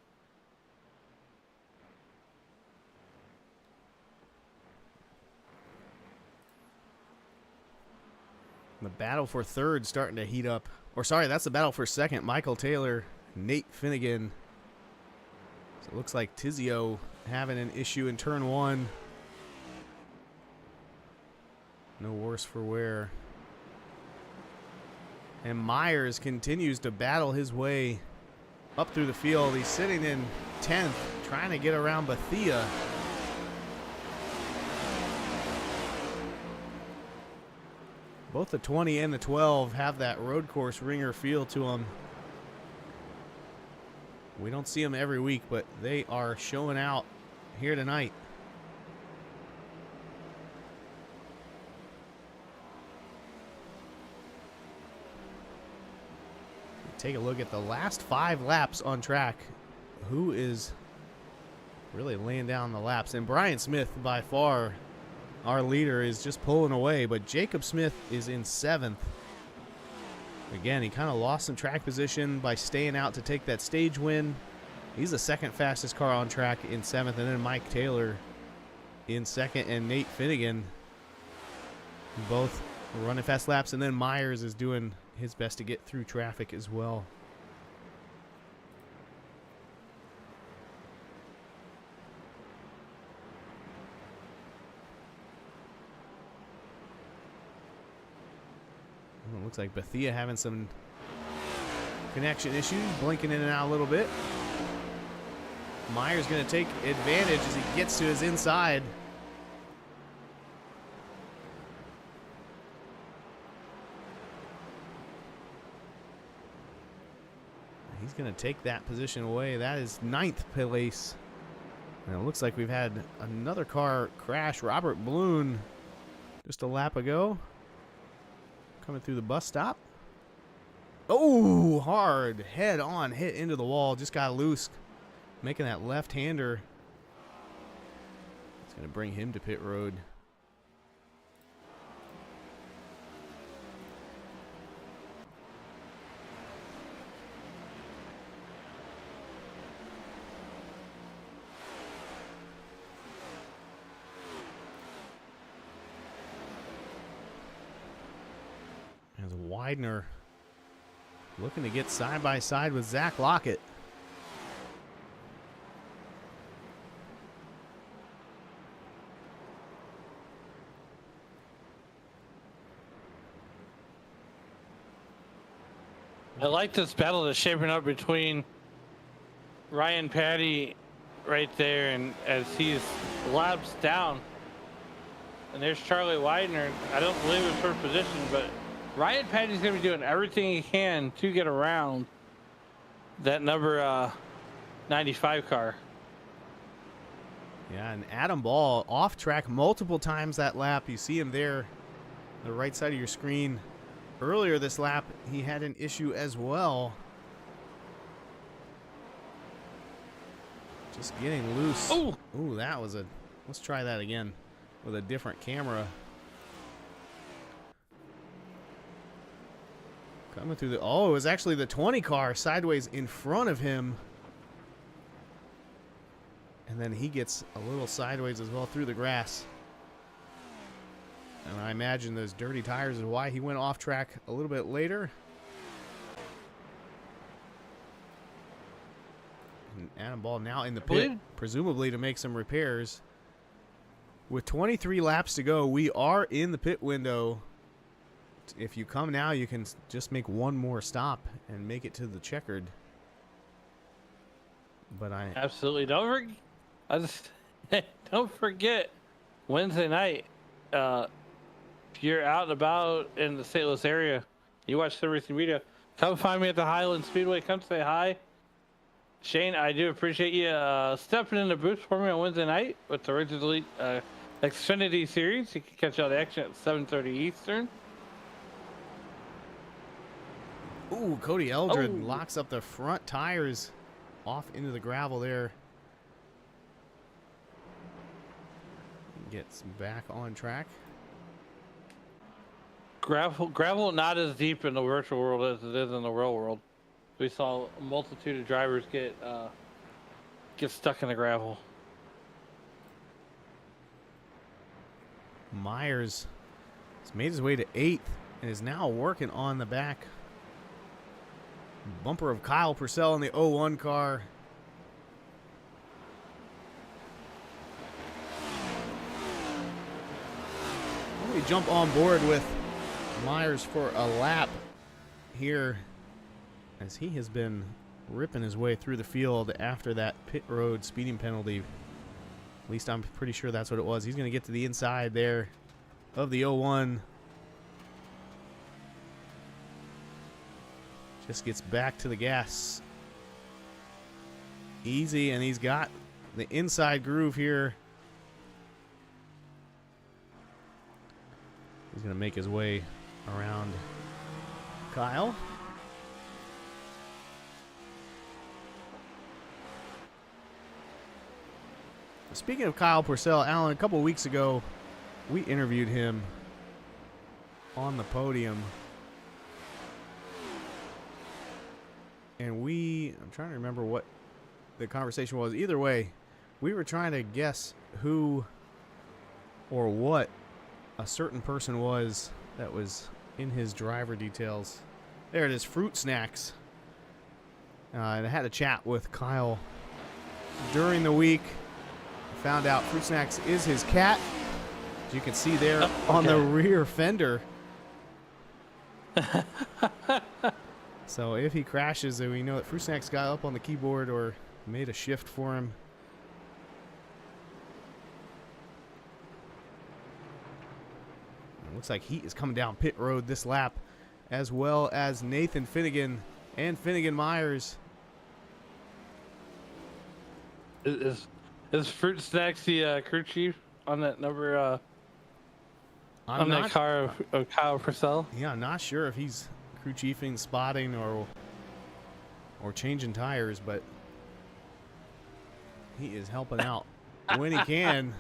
The battle for third starting to heat up. Or sorry, that's the battle for second. Michael Taylor, Nate Finnegan. So it looks like Tizio having an issue in turn one. No worse for wear. And Myers continues to battle his way up through the field. He's sitting in 10th, trying to get around Bethia. Both the 20 and the 12 have that road course ringer feel to them. We don't see them every week, but they are showing out here tonight. Take a look at the last 5 laps on track. Who is really laying down the laps? And Brian Smith, by far, our leader, is just pulling away, but Jacob Smith is in 7th. Again, he kind of lost some track position by staying out to take that stage win. He's the second fastest car on track in 7th, and then Mike Taylor in 2nd, and Nate Finnegan both running fast laps, and then Myers is doing his best to get through traffic as well. It looks like Bethia having some connection issues, blinking in and out a little bit. Myers going to take advantage as he gets to his inside. He's going to take that position away. That is 9th place. And it looks like we've had another car crash. Robert Bloom just a lap ago. Coming through the bus stop. Oh, hard head-on hit into the wall. Just got loose. Making that left-hander. It's going to bring him to pit road. As Widener looking to get side by side with Zach Lockett. I like this battle that's shaping up between Ryan Patty right there, and as he's laps down. And there's Charlie Widener. I don't believe it's first position, but Ryan Patty's going to be doing everything he can to get around that number 95 car. Yeah, and Adam Ball off track multiple times that lap. You see him there on the right side of your screen. Earlier this lap, he had an issue as well. Just getting loose. Oh! Ooh, that was a... Let's try that again with a different camera. Coming through the... Oh, it was actually the 20 car sideways in front of him. And then he gets a little sideways as well through the grass. And I imagine those dirty tires is why he went off track a little bit later. And Adam Ball now in the pit, presumably to make some repairs. With 23 laps to go, we are in the pit window. If you come now, you can just make one more stop and make it to the checkered. But I absolutely don't forget Wednesday night. If you're out and about in the St. Louis area, you watch the racing media, come find me at the Highland Speedway. Come say hi. Shane, I do appreciate you stepping in the booth for me on Wednesday night with the Racers Elite Xfinity Series. You can catch all the action at 7:30 Eastern. Ooh, Cody Eldred locks up the front tires off into the gravel there. Gets back on track. Gravel not as deep in the virtual world as it is in the real world. We saw a multitude of drivers get stuck in the gravel. Myers has made his way to 8th and is now working on the back bumper of Kyle Purcell in the 01 car. We jump on board with Myers for a lap here as he has been ripping his way through the field after that pit road speeding penalty. At least I'm pretty sure that's what it was. He's going to get to the inside there of the 01. Just gets back to the gas. Easy, and he's got the inside groove here. He's going to make his way around Kyle. Speaking of Kyle Purcell, Alan, a couple of weeks ago, we interviewed him on the podium. And I'm trying to remember what the conversation was. Either way, we were trying to guess who or what a certain person was that was in his driver details. There it is, Fruit Snacks. And I had a chat with Kyle during the week. Found out Fruit Snacks is his cat, as you can see there on the rear fender. So if he crashes, then we know that Fruit Snacks got up on the keyboard or made a shift for him. It looks like Heat is coming down pit road this lap, as well as Nathan Finnegan and Finnegan Myers. Is Fruit Snacks the crew chief on that number? On that car of Kyle Purcell? Yeah, I'm not sure if he's crew chiefing, spotting, or changing tires, but he is helping out when he can.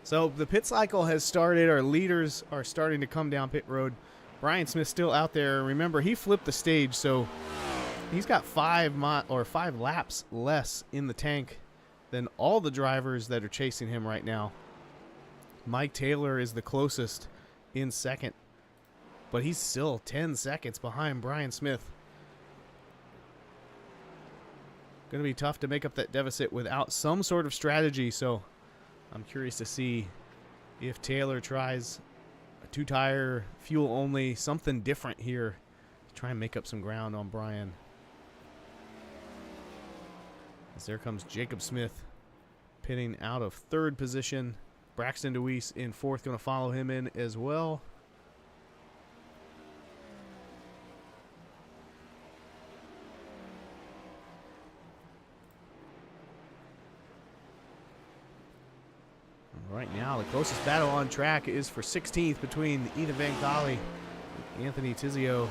So the pit cycle has started. Our leaders are starting to come down pit road. Brian Smith still out there. Remember, he flipped the stage, so he's got 5 laps less in the tank than all the drivers that are chasing him right now. Mike Taylor is the closest in second, but he's still 10 seconds behind Brian Smith. Going to be tough to make up that deficit without some sort of strategy, so I'm curious to see if Taylor tries a 2-tire, fuel only, something different here to try and make up some ground on Brian. As there comes Jacob Smith pitting out of 3rd position. Braxton DeWeese in 4th, going to follow him in as well. Right now, the closest battle on track is for 16th between Eden Van Collie and Anthony Tizio.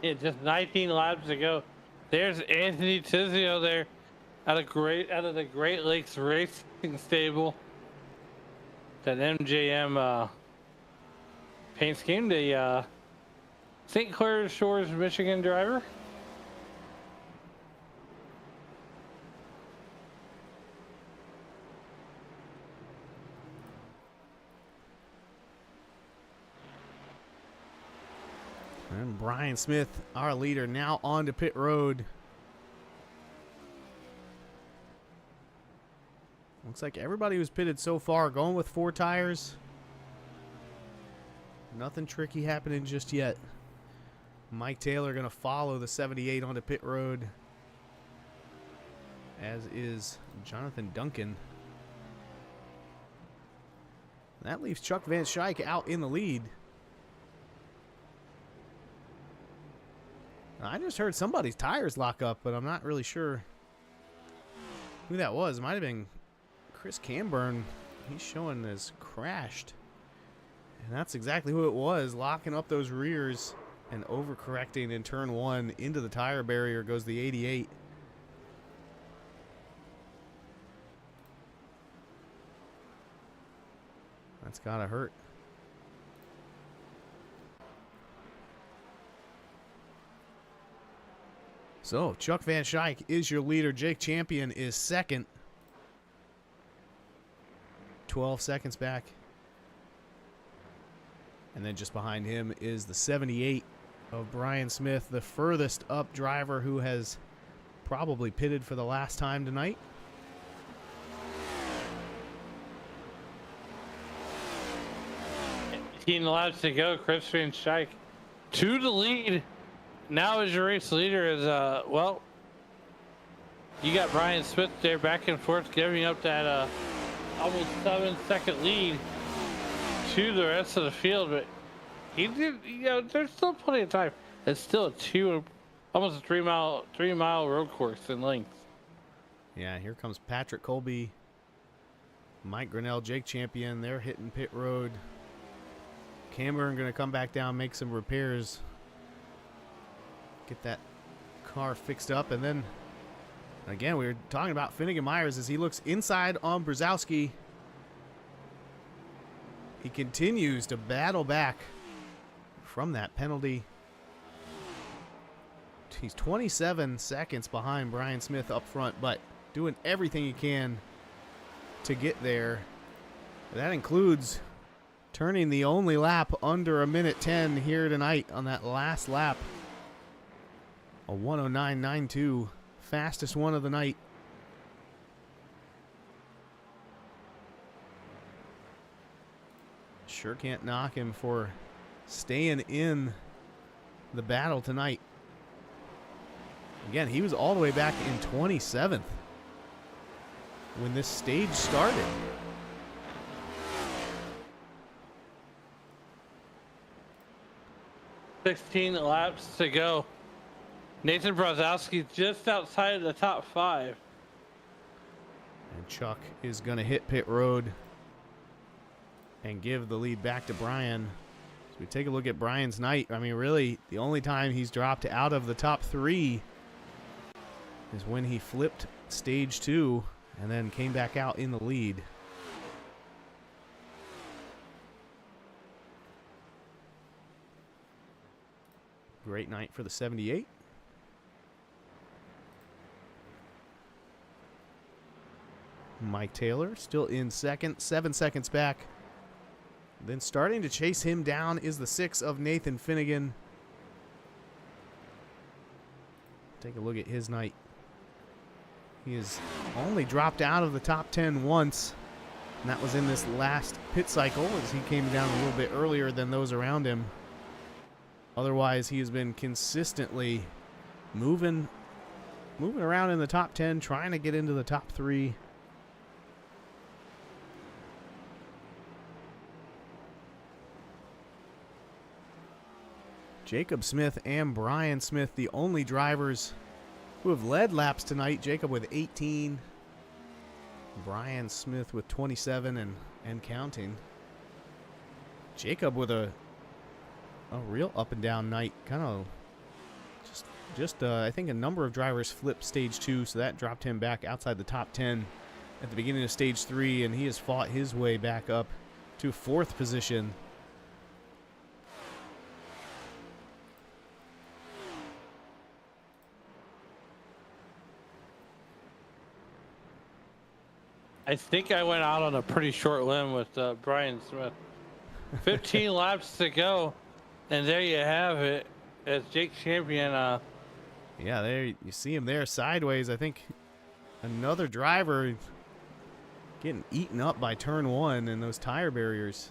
Yeah, just 19 laps to go. There's Anthony Tizio there out of the Great Lakes Racing Stable. that MJM paint scheme. The St. Clair Shores, Michigan driver. And Brian Smith, our leader, now on to pit road. Looks like everybody who's pitted so far going with 4 tires. Nothing tricky happening just yet. Mike Taylor going to follow the 78 onto pit road, as is Jonathan Duncan. That leaves Chuck Van Schaik out in the lead. I just heard somebody's tires lock up, but I'm not really sure who that was. It might have been Chris Camburn. He's showing as crashed. And that's exactly who it was, locking up those rears and overcorrecting in turn 1 into the tire barrier goes the 88. That's gotta hurt. So, Chuck Van Schaik is your leader. Jake Champion is second. 12 seconds back. And then just behind him is the 78 of Brian Smith, the furthest up driver who has probably pitted for the last time tonight. He laps to go. Chris Van Schaik to the lead. Now as your race leader is, well, you got Brian Smith there back and forth, giving up that almost 7-second lead to the rest of the field. But he did, you know, there's still plenty of time. It's still almost a 3 mile road course in length. Yeah, here comes Patrick Colby, Mike Grinnell, Jake Champion. They're hitting pit road. Cameron going to come back down, make some repairs, get that car fixed up. And then again, we were talking about Finnegan Myers as he looks inside on Brzezowski. He continues to battle back from that penalty. He's 27 seconds behind Brian Smith up front, but doing everything he can to get there. That includes turning the only lap under a minute 10 here tonight on that last lap. A 109.92, fastest one of the night. Sure can't knock him for staying in the battle tonight. Again, he was all the way back in 27th when this stage started. $16 laps to go. Nathan Brzezowski just outside of the top 5. And Chuck is going to hit pit road and give the lead back to Brian. So we take a look at Brian's night. I mean, really, the only time he's dropped out of the top 3 is when he flipped stage 2 and then came back out in the lead. Great night for the 78. Mike Taylor still in second, 7 seconds back. Then starting to chase him down is the 6 of Nathan Finnegan. Take a look at his night. He has only dropped out of the top 10 once, and that was in this last pit cycle as he came down a little bit earlier than those around him. Otherwise, he has been consistently moving around in the top 10, trying to get into the top 3. Jacob Smith and Brian Smith, the only drivers who have led laps tonight. Jacob with 18. Brian Smith with 27 and counting. Jacob with a real up and down night. Kind of just I think a number of drivers flipped stage 2, so that dropped him back outside the top 10 at the beginning of stage 3, and he has fought his way back up to 4th position. I think I went out on a pretty short limb with Brian Smith. 15 laps to go, and there you have it. As Jake Champion. Yeah, there you see him there sideways. I think another driver getting eaten up by turn 1 and those tire barriers.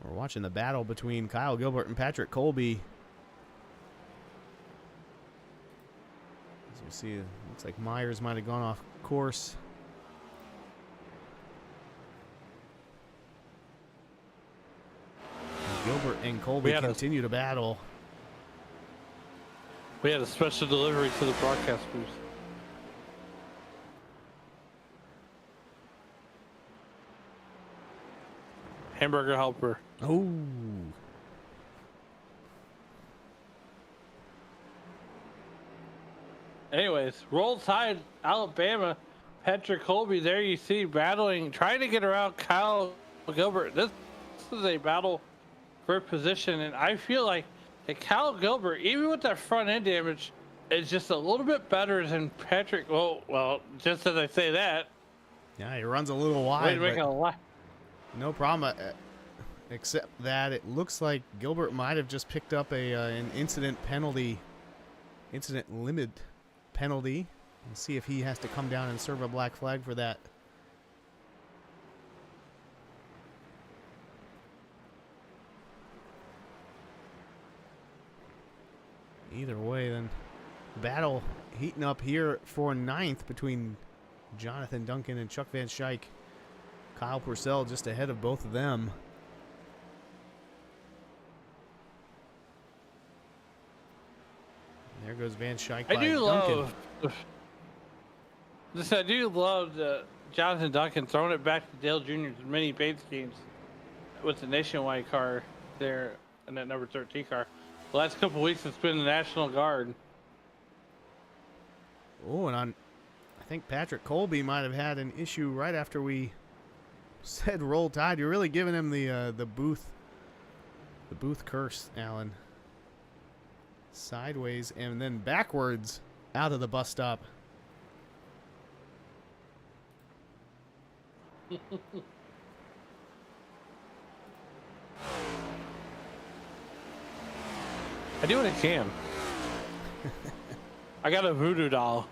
We're watching the battle between Kyle Gilbert and Patrick Colby. As you see, it looks like Myers might have gone off course. And Gilbert and Colby continue to battle. We had a special delivery to the broadcast booth. Hamburger helper. Oh. Anyways, Roll Tide, Alabama. Patrick Colby, there you see, battling, trying to get around Kyle Gilbert. This is a battle for position, and I feel like that Kyle Gilbert, even with that front end damage, is just a little bit better than Patrick. Well, just as I say that. Yeah, he runs a little wide. Wait, but no problem. Except that it looks like Gilbert might have just picked up an incident limit penalty. We'll see if he has to come down and serve a black flag for that. Either way, then battle heating up here for 9th between Jonathan Duncan and Chuck Van Schaik. Kyle Purcell just ahead of both of them. There goes Van Schaik by Duncan. I do love Jonathan Duncan throwing it back to Dale Jr.'s mini base games with the Nationwide car there in that number 13 car. The last couple weeks it's been the National Guard. Oh, and I think Patrick Colby might have had an issue right after we said Roll Tide. You're really giving him the booth curse, Alan. Sideways and then backwards out of the bus stop. I do what I can. I got a voodoo doll.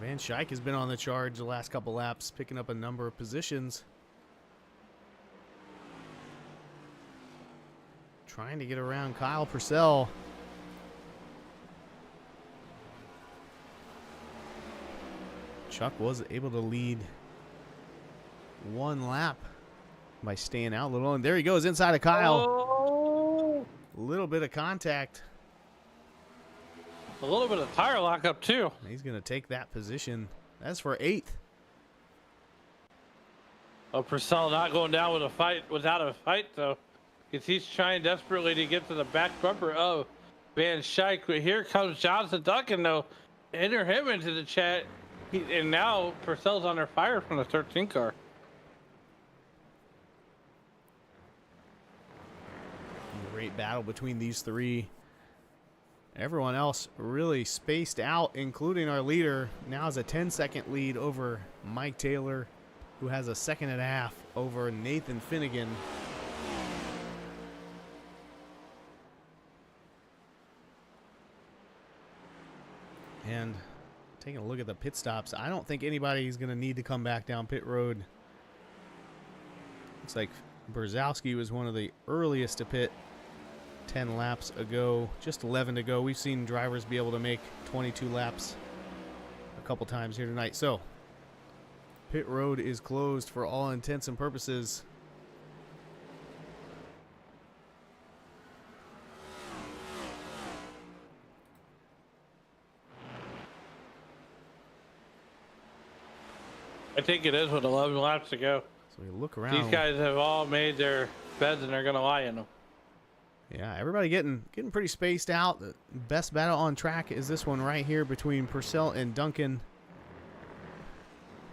Van Schaik has been on the charge the last couple laps, picking up a number of positions. Trying to get around Kyle Purcell. Chuck was able to lead one lap by staying out a little. And there he goes inside of Kyle. Oh. A little bit of contact. A little bit of tire lockup too. He's going to take that position. That's for 8th. Oh, Purcell not going down without a fight though, because he's trying desperately to get to the back bumper of Van Schaik. But here comes Jonathan Duncan though, enter him into the chat, and now Purcell's under fire from the 13 car. Great battle between these three. Everyone else really spaced out, including our leader. Now has a 10-second lead over Mike Taylor, who has a 1.5 over Nathan Finnegan. And taking a look at the pit stops, I don't think anybody's going to need to come back down pit road. Looks like Brzezowski was one of the earliest to pit 10 laps ago, just 11 to go. We've seen drivers be able to make 22 laps a couple times here tonight. So pit road is closed for all intents and purposes. I think it is with 11 laps to go. So we look around. These guys have all made their beds and they're going to lie in them. Yeah, everybody getting pretty spaced out. The best battle on track is this one right here between Purcell and Duncan.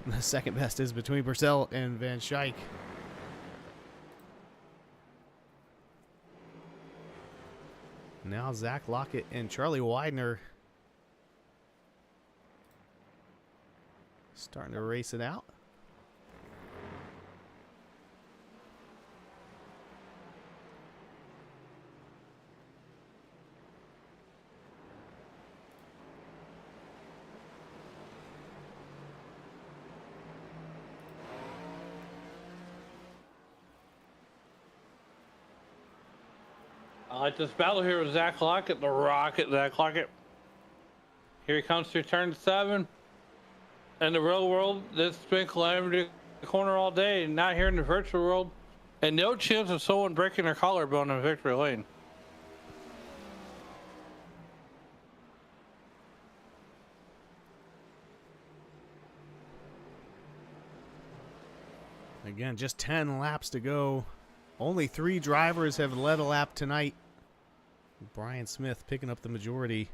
The second best is between Purcell and Van Schaik. Now Zach Lockett and Charlie Widener starting to race it out. I like this battle here with Zach Lockett, the Rocket Zach Lockett. Here he comes through turn 7. In the real world, this has been calamity corner all day, not here in the virtual world. And no chance of someone breaking their collarbone in victory lane. Again, just 10 laps to go. Only 3 drivers have led a lap tonight. Brian Smith picking up the majority.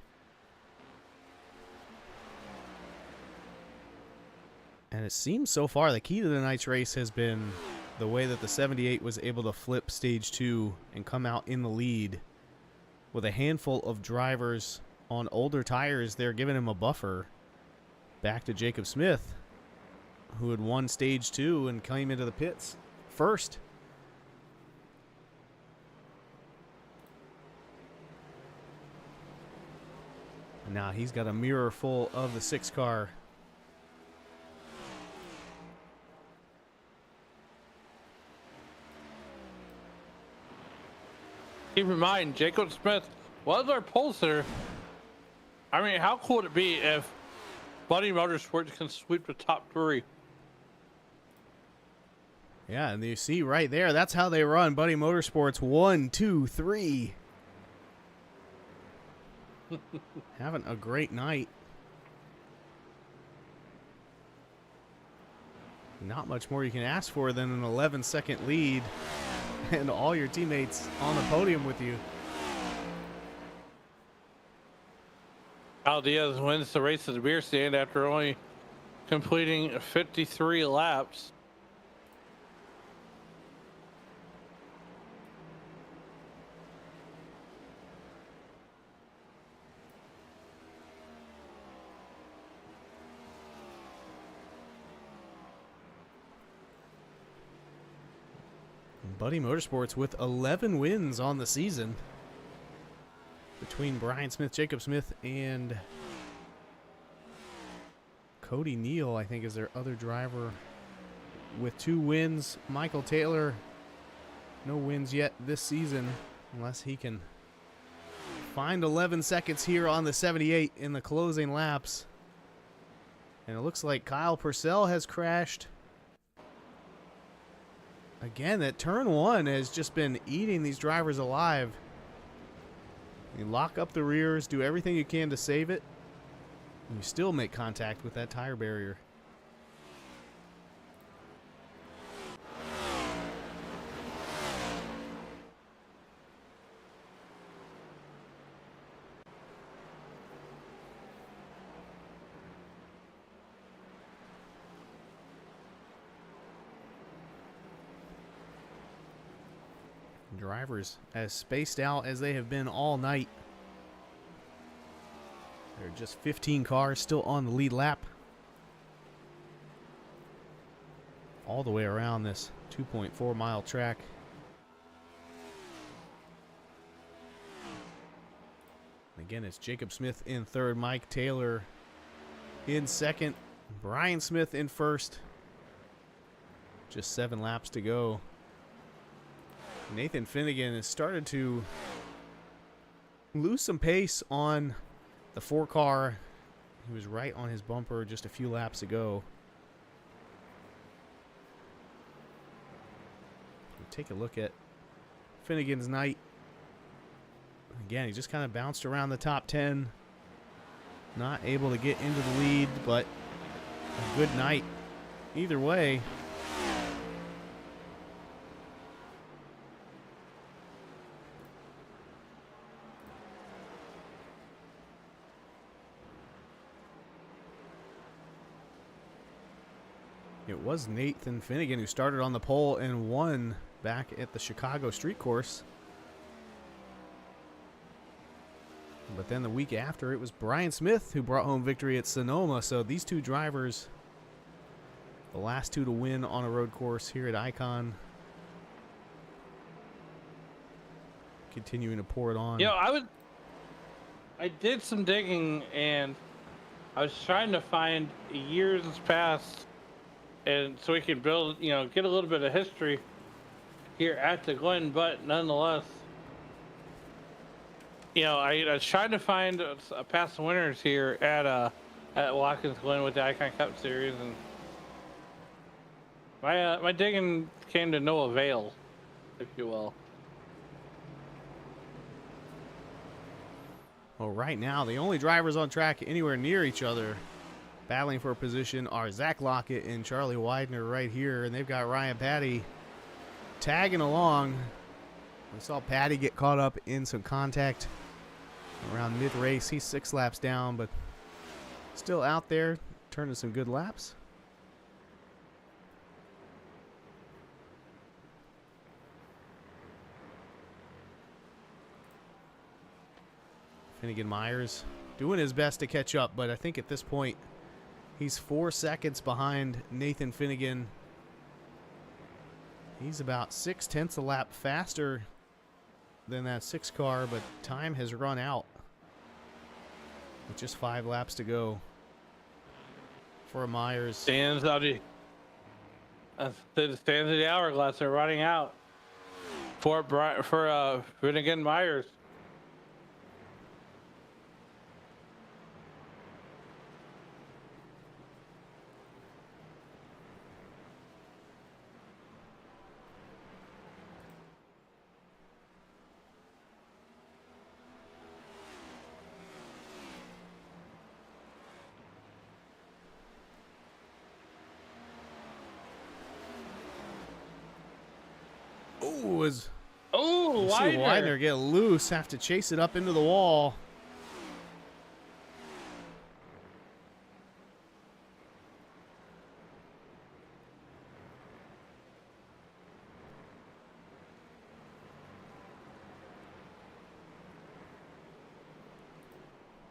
And it seems so far the key to tonight's race has been the way that the 78 was able to flip stage 2 and come out in the lead. With a handful of drivers on older tires, they're giving him a buffer back to Jacob Smith, who had won stage 2 and came into the pits first. Now he's got a mirror full of the 6 car. Keep in mind, Jacob Smith was our pole sitter. I mean, how cool would it be if Buddy Motorsports can sweep the top 3? Yeah, and you see right there, that's how they run. Buddy Motorsports, 1, 2, 3. Having a great night. Not much more you can ask for than an 11-second lead and all your teammates on the podium with you. Al Diaz wins the race at the beer stand after only completing 53 laps. Buddy Motorsports with 11 wins on the season between Brian Smith, Jacob Smith, and Cody Neal, I think, is their other driver with 2 wins. Michael Taylor, no wins yet this season unless he can find 11 seconds here on the 78 in the closing laps. And it looks like Kyle Purcell has crashed. Again, that turn 1 has just been eating these drivers alive. You lock up the rears, do everything you can to save it, and you still make contact with that tire barrier. Drivers as spaced out as they have been all night. There are just 15 cars still on the lead lap. All the way around this 2.4 mile track. Again, it's Jacob Smith in third, Mike Taylor in second, Brian Smith in first. Just 7 laps to go. Nathan Finnegan has started to lose some pace on the 4 car. He was right on his bumper just a few laps ago. We'll take a look at Finnegan's night. Again, he just kind of bounced around the top 10. Not able to get into the lead, but a good night either way. It was Nathan Finnegan who started on the pole and won back at the Chicago Street Course. But then the week after, it was Brian Smith who brought home victory at Sonoma. So these two drivers, the last two to win on a road course here at Icon, continuing to pour it on. You know, I did some digging and I was trying to find years past, and so we could build, you know, get a little bit of history here at the Glen, but nonetheless, you know, I was trying to find past winners here at Watkins Glen with the Icon Cup Series, and my digging came to no avail, if you will. Well, right now, the only drivers on track anywhere near each other battling for a position are Zach Lockett and Charlie Widener right here, and they've got Ryan Patty tagging along. We saw Patty get caught up in some contact around mid-race. He's 6 laps down, but still out there turning some good laps. Finnegan Myers doing his best to catch up, but I think at this point he's 4 seconds behind Nathan Finnegan. He's about 6/10 a lap faster than that 6 car, but time has run out with just 5 laps to go for Myers. Stands out the stands of the hourglass are running out for Finnegan Myers. Widener get loose, have to chase it up into the wall.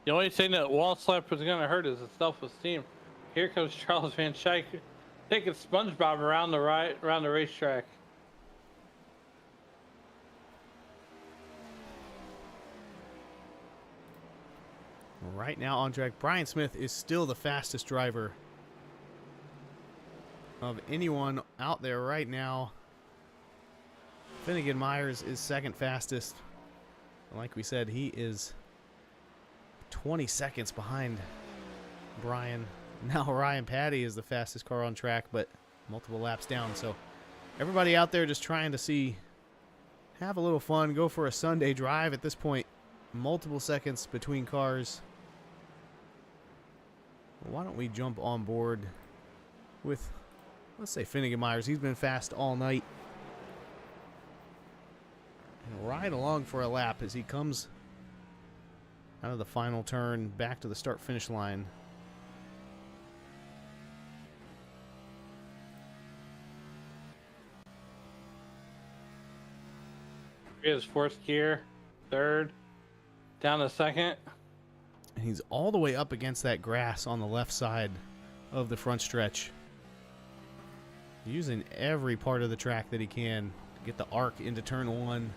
The only thing that wall slap is going to hurt is the self-esteem. Here comes Charles Van Schaik taking SpongeBob around the racetrack. Right now on track, Brian Smith is still the fastest driver of anyone out there right now. Finnegan Myers is second fastest. Like we said, he is 20 seconds behind Brian. Now Ryan Patty is the fastest car on track, but multiple laps down. So everybody out there just trying to have a little fun, go for a Sunday drive at this point. Multiple seconds between cars. Why don't we jump on board with, let's say, Finnegan Myers. He's been fast all night. And ride along for a lap as he comes out of the final turn back to the start-finish line. Here's fourth gear, third, down to second. And he's all the way up against that grass on the left side of the front stretch. Using every part of the track that he can to get the arc into turn 1,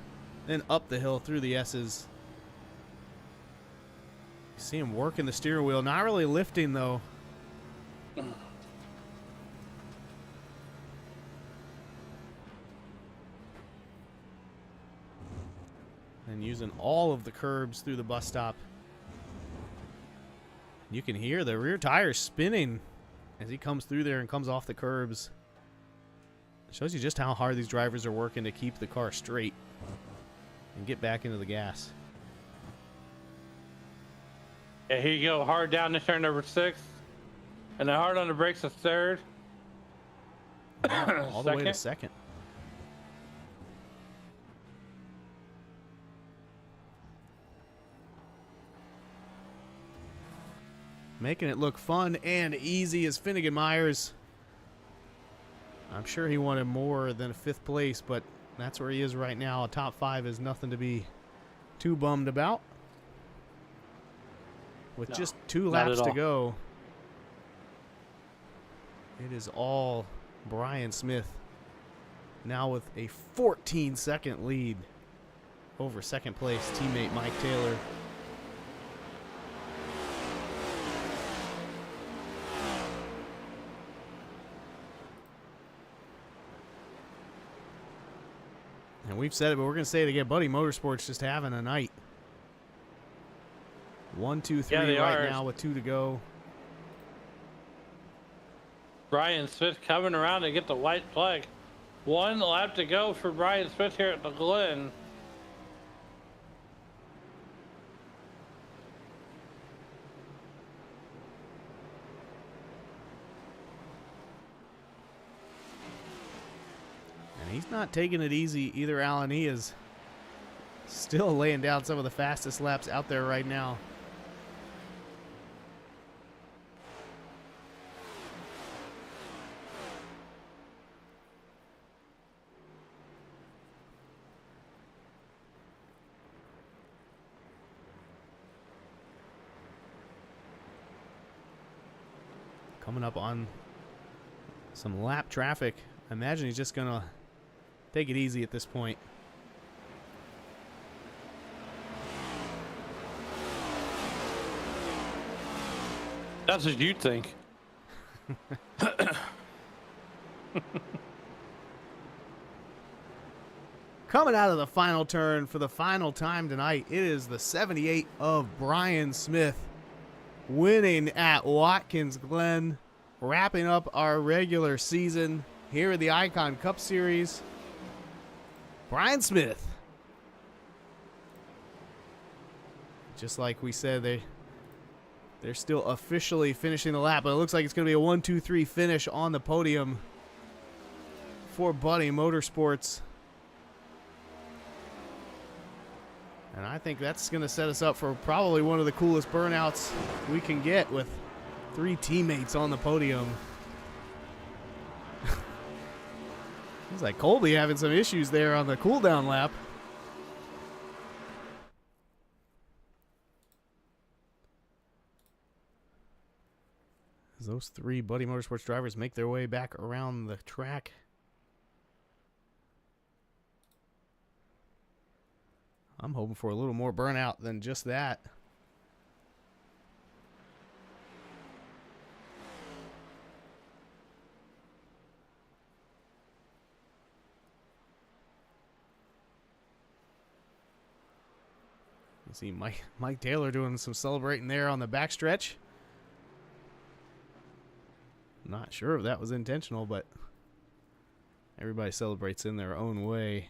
then up the hill through the S's. You see him working the steering wheel, not really lifting though. And using all of the curbs through the bus stop. You can hear the rear tires spinning as he comes through there and comes off the curbs. It shows you just how hard these drivers are working to keep the car straight and get back into the gas. Yeah, here you go. Hard down to turn number 6. And then hard on the brakes of third. Wow, all the way to second. Making it look fun and easy is Finnegan Myers. I'm sure he wanted more than 5th place, but that's where he is right now. A top 5 is nothing to be too bummed about. With just 2 laps to go, it is all Brian Smith. Now with a 14-second lead over 2nd place teammate Mike Taylor. And we've said it, but we're going to say it again. Buddy Motorsports just having a night. 1, 2, 3 right now with 2 to go. Brian Smith coming around to get the white flag. 1 lap to go for Brian Smith here at the Glen. He's not taking it easy either, Alan. He is still laying down some of the fastest laps out there right now. Coming up on some lap traffic. I imagine he's just going to take it easy at this point. That's what you'd think. Coming out of the final turn for the final time tonight, it is the 78 of Brian Smith winning at Watkins Glen, wrapping up our regular season here in the Icon Cup Series. Brian Smith. Just like we said, they're still officially finishing the lap, but it looks like it's going to be a 1-2-3 finish on the podium for Buddy Motorsports. And I think that's going to set us up for probably one of the coolest burnouts we can get with 3 teammates on the podium. Seems like Colby having some issues there on the cooldown lap. As those 3 Buddy Motorsports drivers make their way back around the track. I'm hoping for a little more burnout than just that. You see Mike Taylor doing some celebrating there on the backstretch. Not sure if that was intentional, but everybody celebrates in their own way.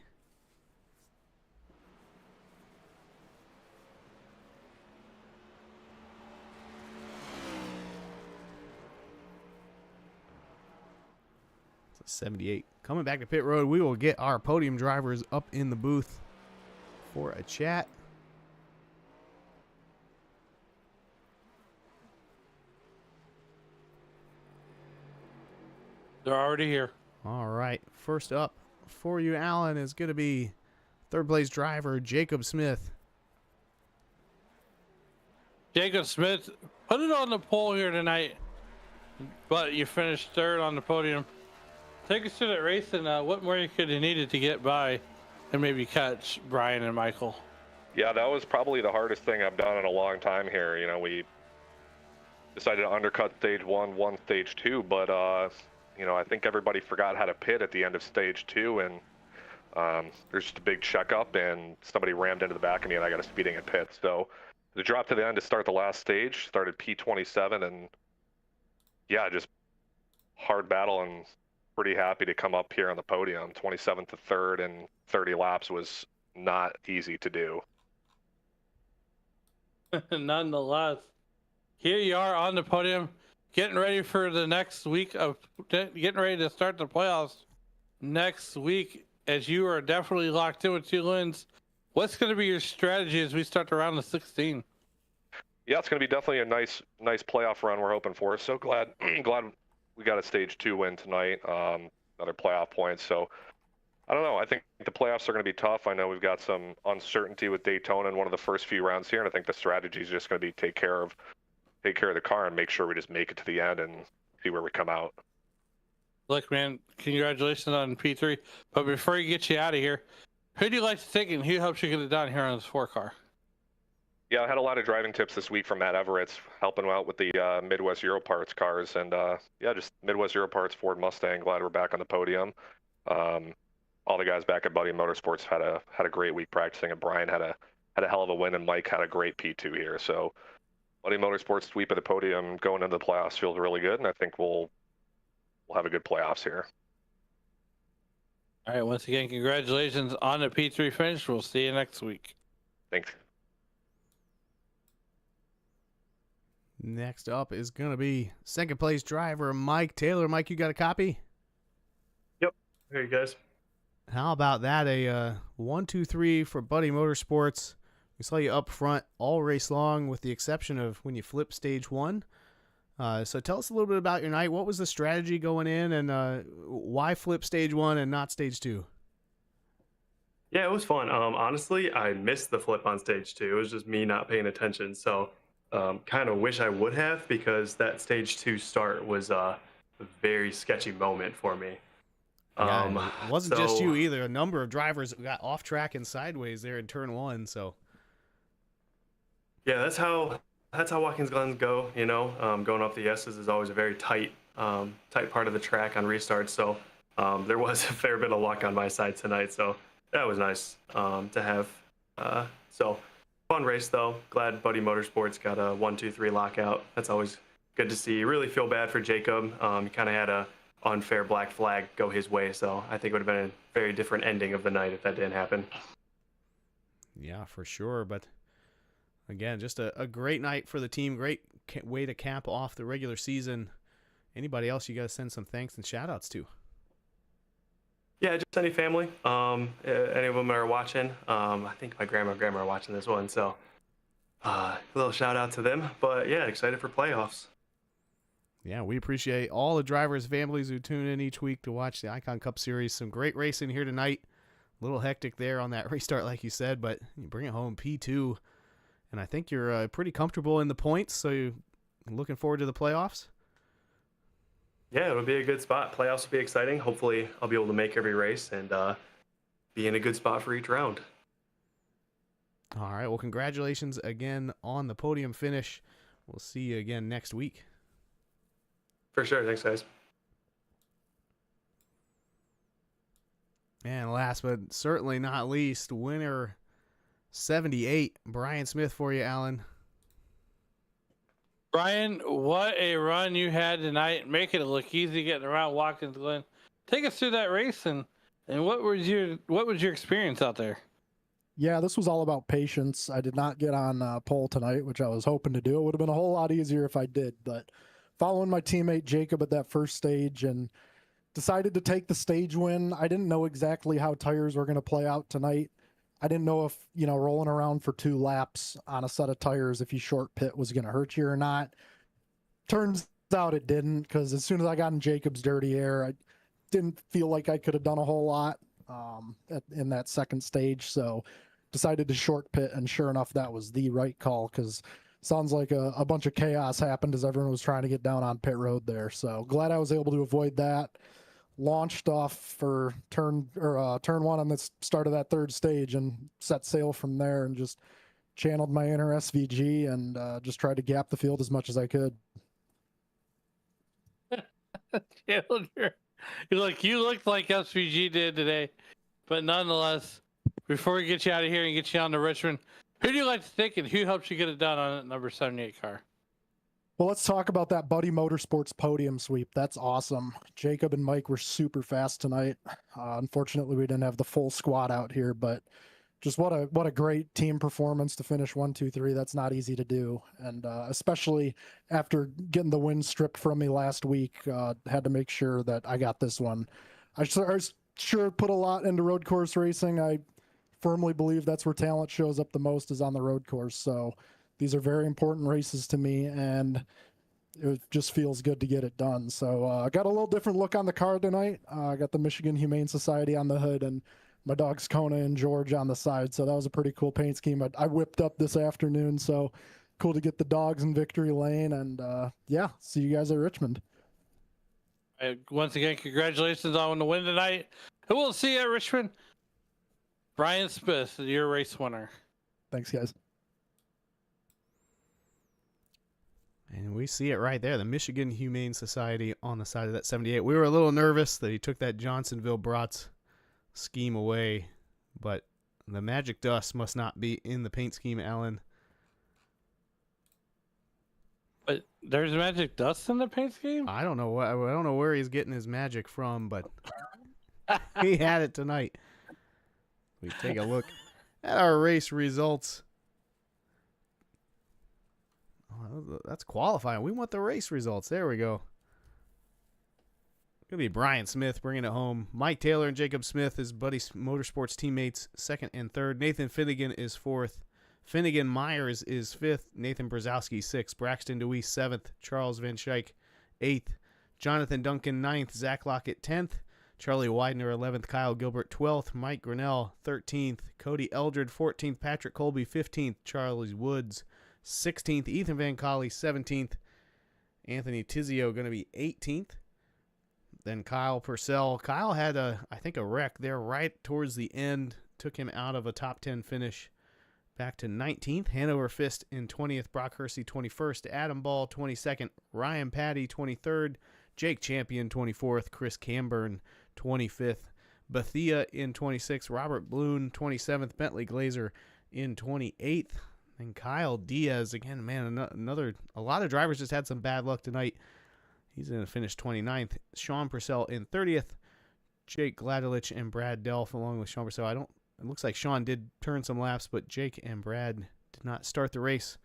So 78. Coming back to pit road, we will get our podium drivers up in the booth for a chat. They're already here. All right. First up for you, Alan, is going to be 3rd place driver Jacob Smith. Jacob Smith put it on the pole here tonight, but you finished 3rd on the podium. Take us through that race and what more you could have needed to get by and maybe catch Brian and Michael. Yeah, that was probably the hardest thing I've done in a long time here. You know, we decided to undercut stage 1, won stage 2, but you know, I think everybody forgot how to pit at the end of stage 2, and there's just a big checkup, and somebody rammed into the back of me, and I got a speeding at pit. So the drop to the end to start the last stage, started P27, and yeah, just hard battle, and pretty happy to come up here on the podium. 27th to 3rd and 30 laps was not easy to do. Nonetheless, here you are on the podium. getting ready for the next week of getting ready to start the playoffs next week, as you are definitely locked in with 2 wins. What's going to be your strategy as we start the round of 16? Yeah, it's going to be definitely a nice playoff run we're hoping for. So glad we got a stage 2 win tonight, another playoff point. So I don't know. I think the playoffs are going to be tough. I know we've got some uncertainty with Daytona in one of the first few rounds here, and I think the strategy is just going to be take care of the car and make sure we just make it to the end and see where we come out. Look, man, congratulations on P3. But before you get you out of here, who do you like to take and who helps you get it done here on this 4 car? Yeah, I had a lot of driving tips this week from Matt Everett's, helping him out with the Midwest Euro Parts cars. And yeah, just Midwest Euro Parts Ford Mustang. Glad we're back on the podium. All the guys back at Buddy Motorsports had a great week practicing, and Brian had a hell of a win, and Mike had a great P2 here. So Buddy Motorsports sweep of the podium going into the playoffs feels really good, and I think we'll have a good playoffs here. All right, once again, congratulations on the P3 finish. We'll see you next week. Thanks. Next up is going to be second place driver Mike Taylor. Mike, you got a copy? Yep. Here you guys. How about that? A 1-2-3 for Buddy Motorsports. We saw you up front all race long with the exception of when you flipped stage 1. So tell us a little bit about your night. What was the strategy going in, and why flip stage 1 and not stage 2? Yeah, it was fun. Honestly, I missed the flip on stage 2. It was just me not paying attention. So kind of wish I would have, because that stage 2 start was a very sketchy moment for me. Yeah, it wasn't just you either. A number of drivers got off track and sideways there in turn 1. So yeah, that's how Watkins Glens go. You know, going off the S's is always a very tight part of the track on restarts. So there was a fair bit of luck on my side tonight. So that was nice to have. So fun race though. Glad Buddy Motorsports got a 1-2-3 lockout. That's always good to see. Really feel bad for Jacob. He kind of had a unfair black flag go his way. So I think it would have been a very different ending of the night if that didn't happen. Yeah, for sure. But again, just a great night for the team. Great way to cap off the regular season. Anybody else you got to send some thanks and shout outs to? Yeah, just any family. Any of them are watching. I think my grandma are watching this one. So a little shout out to them. But yeah, excited for playoffs. Yeah, we appreciate all the drivers' families who tune in each week to watch the Icon Cup Series. Some great racing here tonight. A little hectic there on that restart, like you said, but you bring it home P2. And I think you're pretty comfortable in the points, so you're looking forward to the playoffs? Yeah, it'll be a good spot. Playoffs will be exciting. Hopefully, I'll be able to make every race and be in a good spot for each round. All right, well, congratulations again on the podium finish. We'll see you again next week. For sure. Thanks, guys. And last but certainly not least, winner 78, Brian Smith for you, Alan. Brian, what a run you had tonight. Making it look easy getting around Watkins Glen. Take us through that race and what was your experience out there? Yeah, this was all about patience. I did not get on pole tonight, which I was hoping to do. It would have been a whole lot easier if I did, but following my teammate Jacob at that first stage and decided to take the stage win. I didn't know exactly how tires were going to play out tonight. I didn't know if, rolling around for 2 laps on a set of tires, if you short pit was going to hurt you or not. Turns out it didn't, because as soon as I got in Jacob's dirty air, I didn't feel like I could have done a whole lot in that second stage. So decided to short pit, and sure enough, that was the right call, because sounds like a bunch of chaos happened as everyone was trying to get down on pit road there. So glad I was able to avoid that. Launched off for turn 1 on the start of that third stage and set sail from there, and just channeled my inner SVG and just tried to gap the field as much as I could. You looked like SVG did today, but nonetheless, before we get you out of here and get you on to Richmond, who do you like to think and who helps you get it done on that number 78 car? Well, let's talk about that Buddy Motorsports podium sweep. That's awesome. Jacob and Mike were super fast tonight. Unfortunately, we didn't have the full squad out here, but just what a great team performance to finish 1, 2, 3. That's not easy to do, and especially after getting the win stripped from me last week, had to make sure that I got this one. I sure put a lot into road course racing. I firmly believe that's where talent shows up the most, is on the road course. So these are very important races to me, and it just feels good to get it done. So I got a little different look on the car tonight. I got the Michigan Humane Society on the hood and my dogs Kona and George on the side. So that was a pretty cool paint scheme. I whipped up this afternoon. So cool to get the dogs in victory lane. And yeah, see you guys at Richmond. Once again, congratulations on the win tonight. And we'll see you at Richmond. Brian Smith, your race winner. Thanks, guys. And we see it right there, the Michigan Humane Society on the side of that 78. We were a little nervous that he took that Johnsonville Brats scheme away, but the magic dust must not be in the paint scheme, Alan. But there's magic dust in the paint scheme? I don't know where he's getting his magic from, but he had it tonight. We take a look at our race results. Oh, that's qualifying. We want the race results. There we go. Going to be Brian Smith bringing it home. Mike Taylor and Jacob Smith, his Buddy Motorsports teammates, 2nd and 3rd. Nathan Finnegan is 4th. Finnegan Myers is 5th. Nathan Brzezowski 6th. Braxton Dewey 7th. Charles Van Schaik 8th. Jonathan Duncan 9th. Zach Lockett 10th. Charlie Widener 11th. Kyle Gilbert 12th. Mike Grinnell 13th. Cody Eldred 14th. Patrick Colby 15th. Charlie Woods 16th. Ethan Van Colley 17th. Anthony Tizio going to be 18th. Then Kyle Purcell. Kyle had I think a wreck there right towards the end. Took him out of a top 10 finish. Back to 19th. Hanover Fist in 20th. Brock Hersey 21st. Adam Ball 22nd. Ryan Patty 23rd. Jake Champion 24th. Chris Camburn 25th. Bethia in 26th. Robert Bloom 27th. Bentley Glazer in 28th. And Kyle Diaz, again, man, a lot of drivers just had some bad luck tonight. He's going to finish 29th. Sean Purcell in 30th. Jake Gladelich and Brad Delph along with Sean Purcell. It looks like Sean did turn some laps, but Jake and Brad did not start the race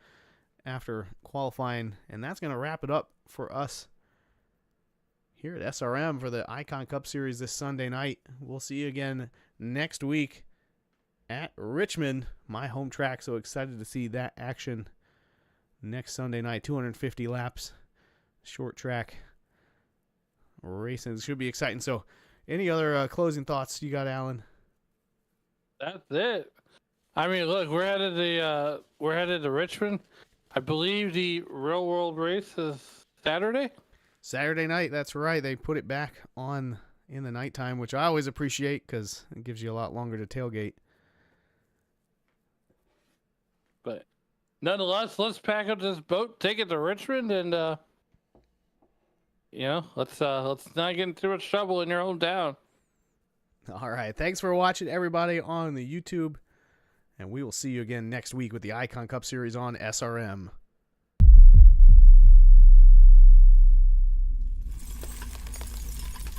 after qualifying. And that's going to wrap it up for us here at SRM for the Icon Cup Series this Sunday night. We'll see you again next week at Richmond, my home track. So excited to see that action next Sunday night. 250 laps, short track racing. It should be exciting. So any other closing thoughts you got, Alan? That's it. I mean, look, we're headed to Richmond. I believe the real world race is Saturday night. That's right. They put it back on in the nighttime, which I always appreciate because it gives you a lot longer to tailgate. But nonetheless, let's pack up this boat, take it to Richmond, and let's not get in too much trouble in your hometown. All right. Thanks for watching, everybody, on the YouTube. And we will see you again next week with the Icon Cup Series on SRM.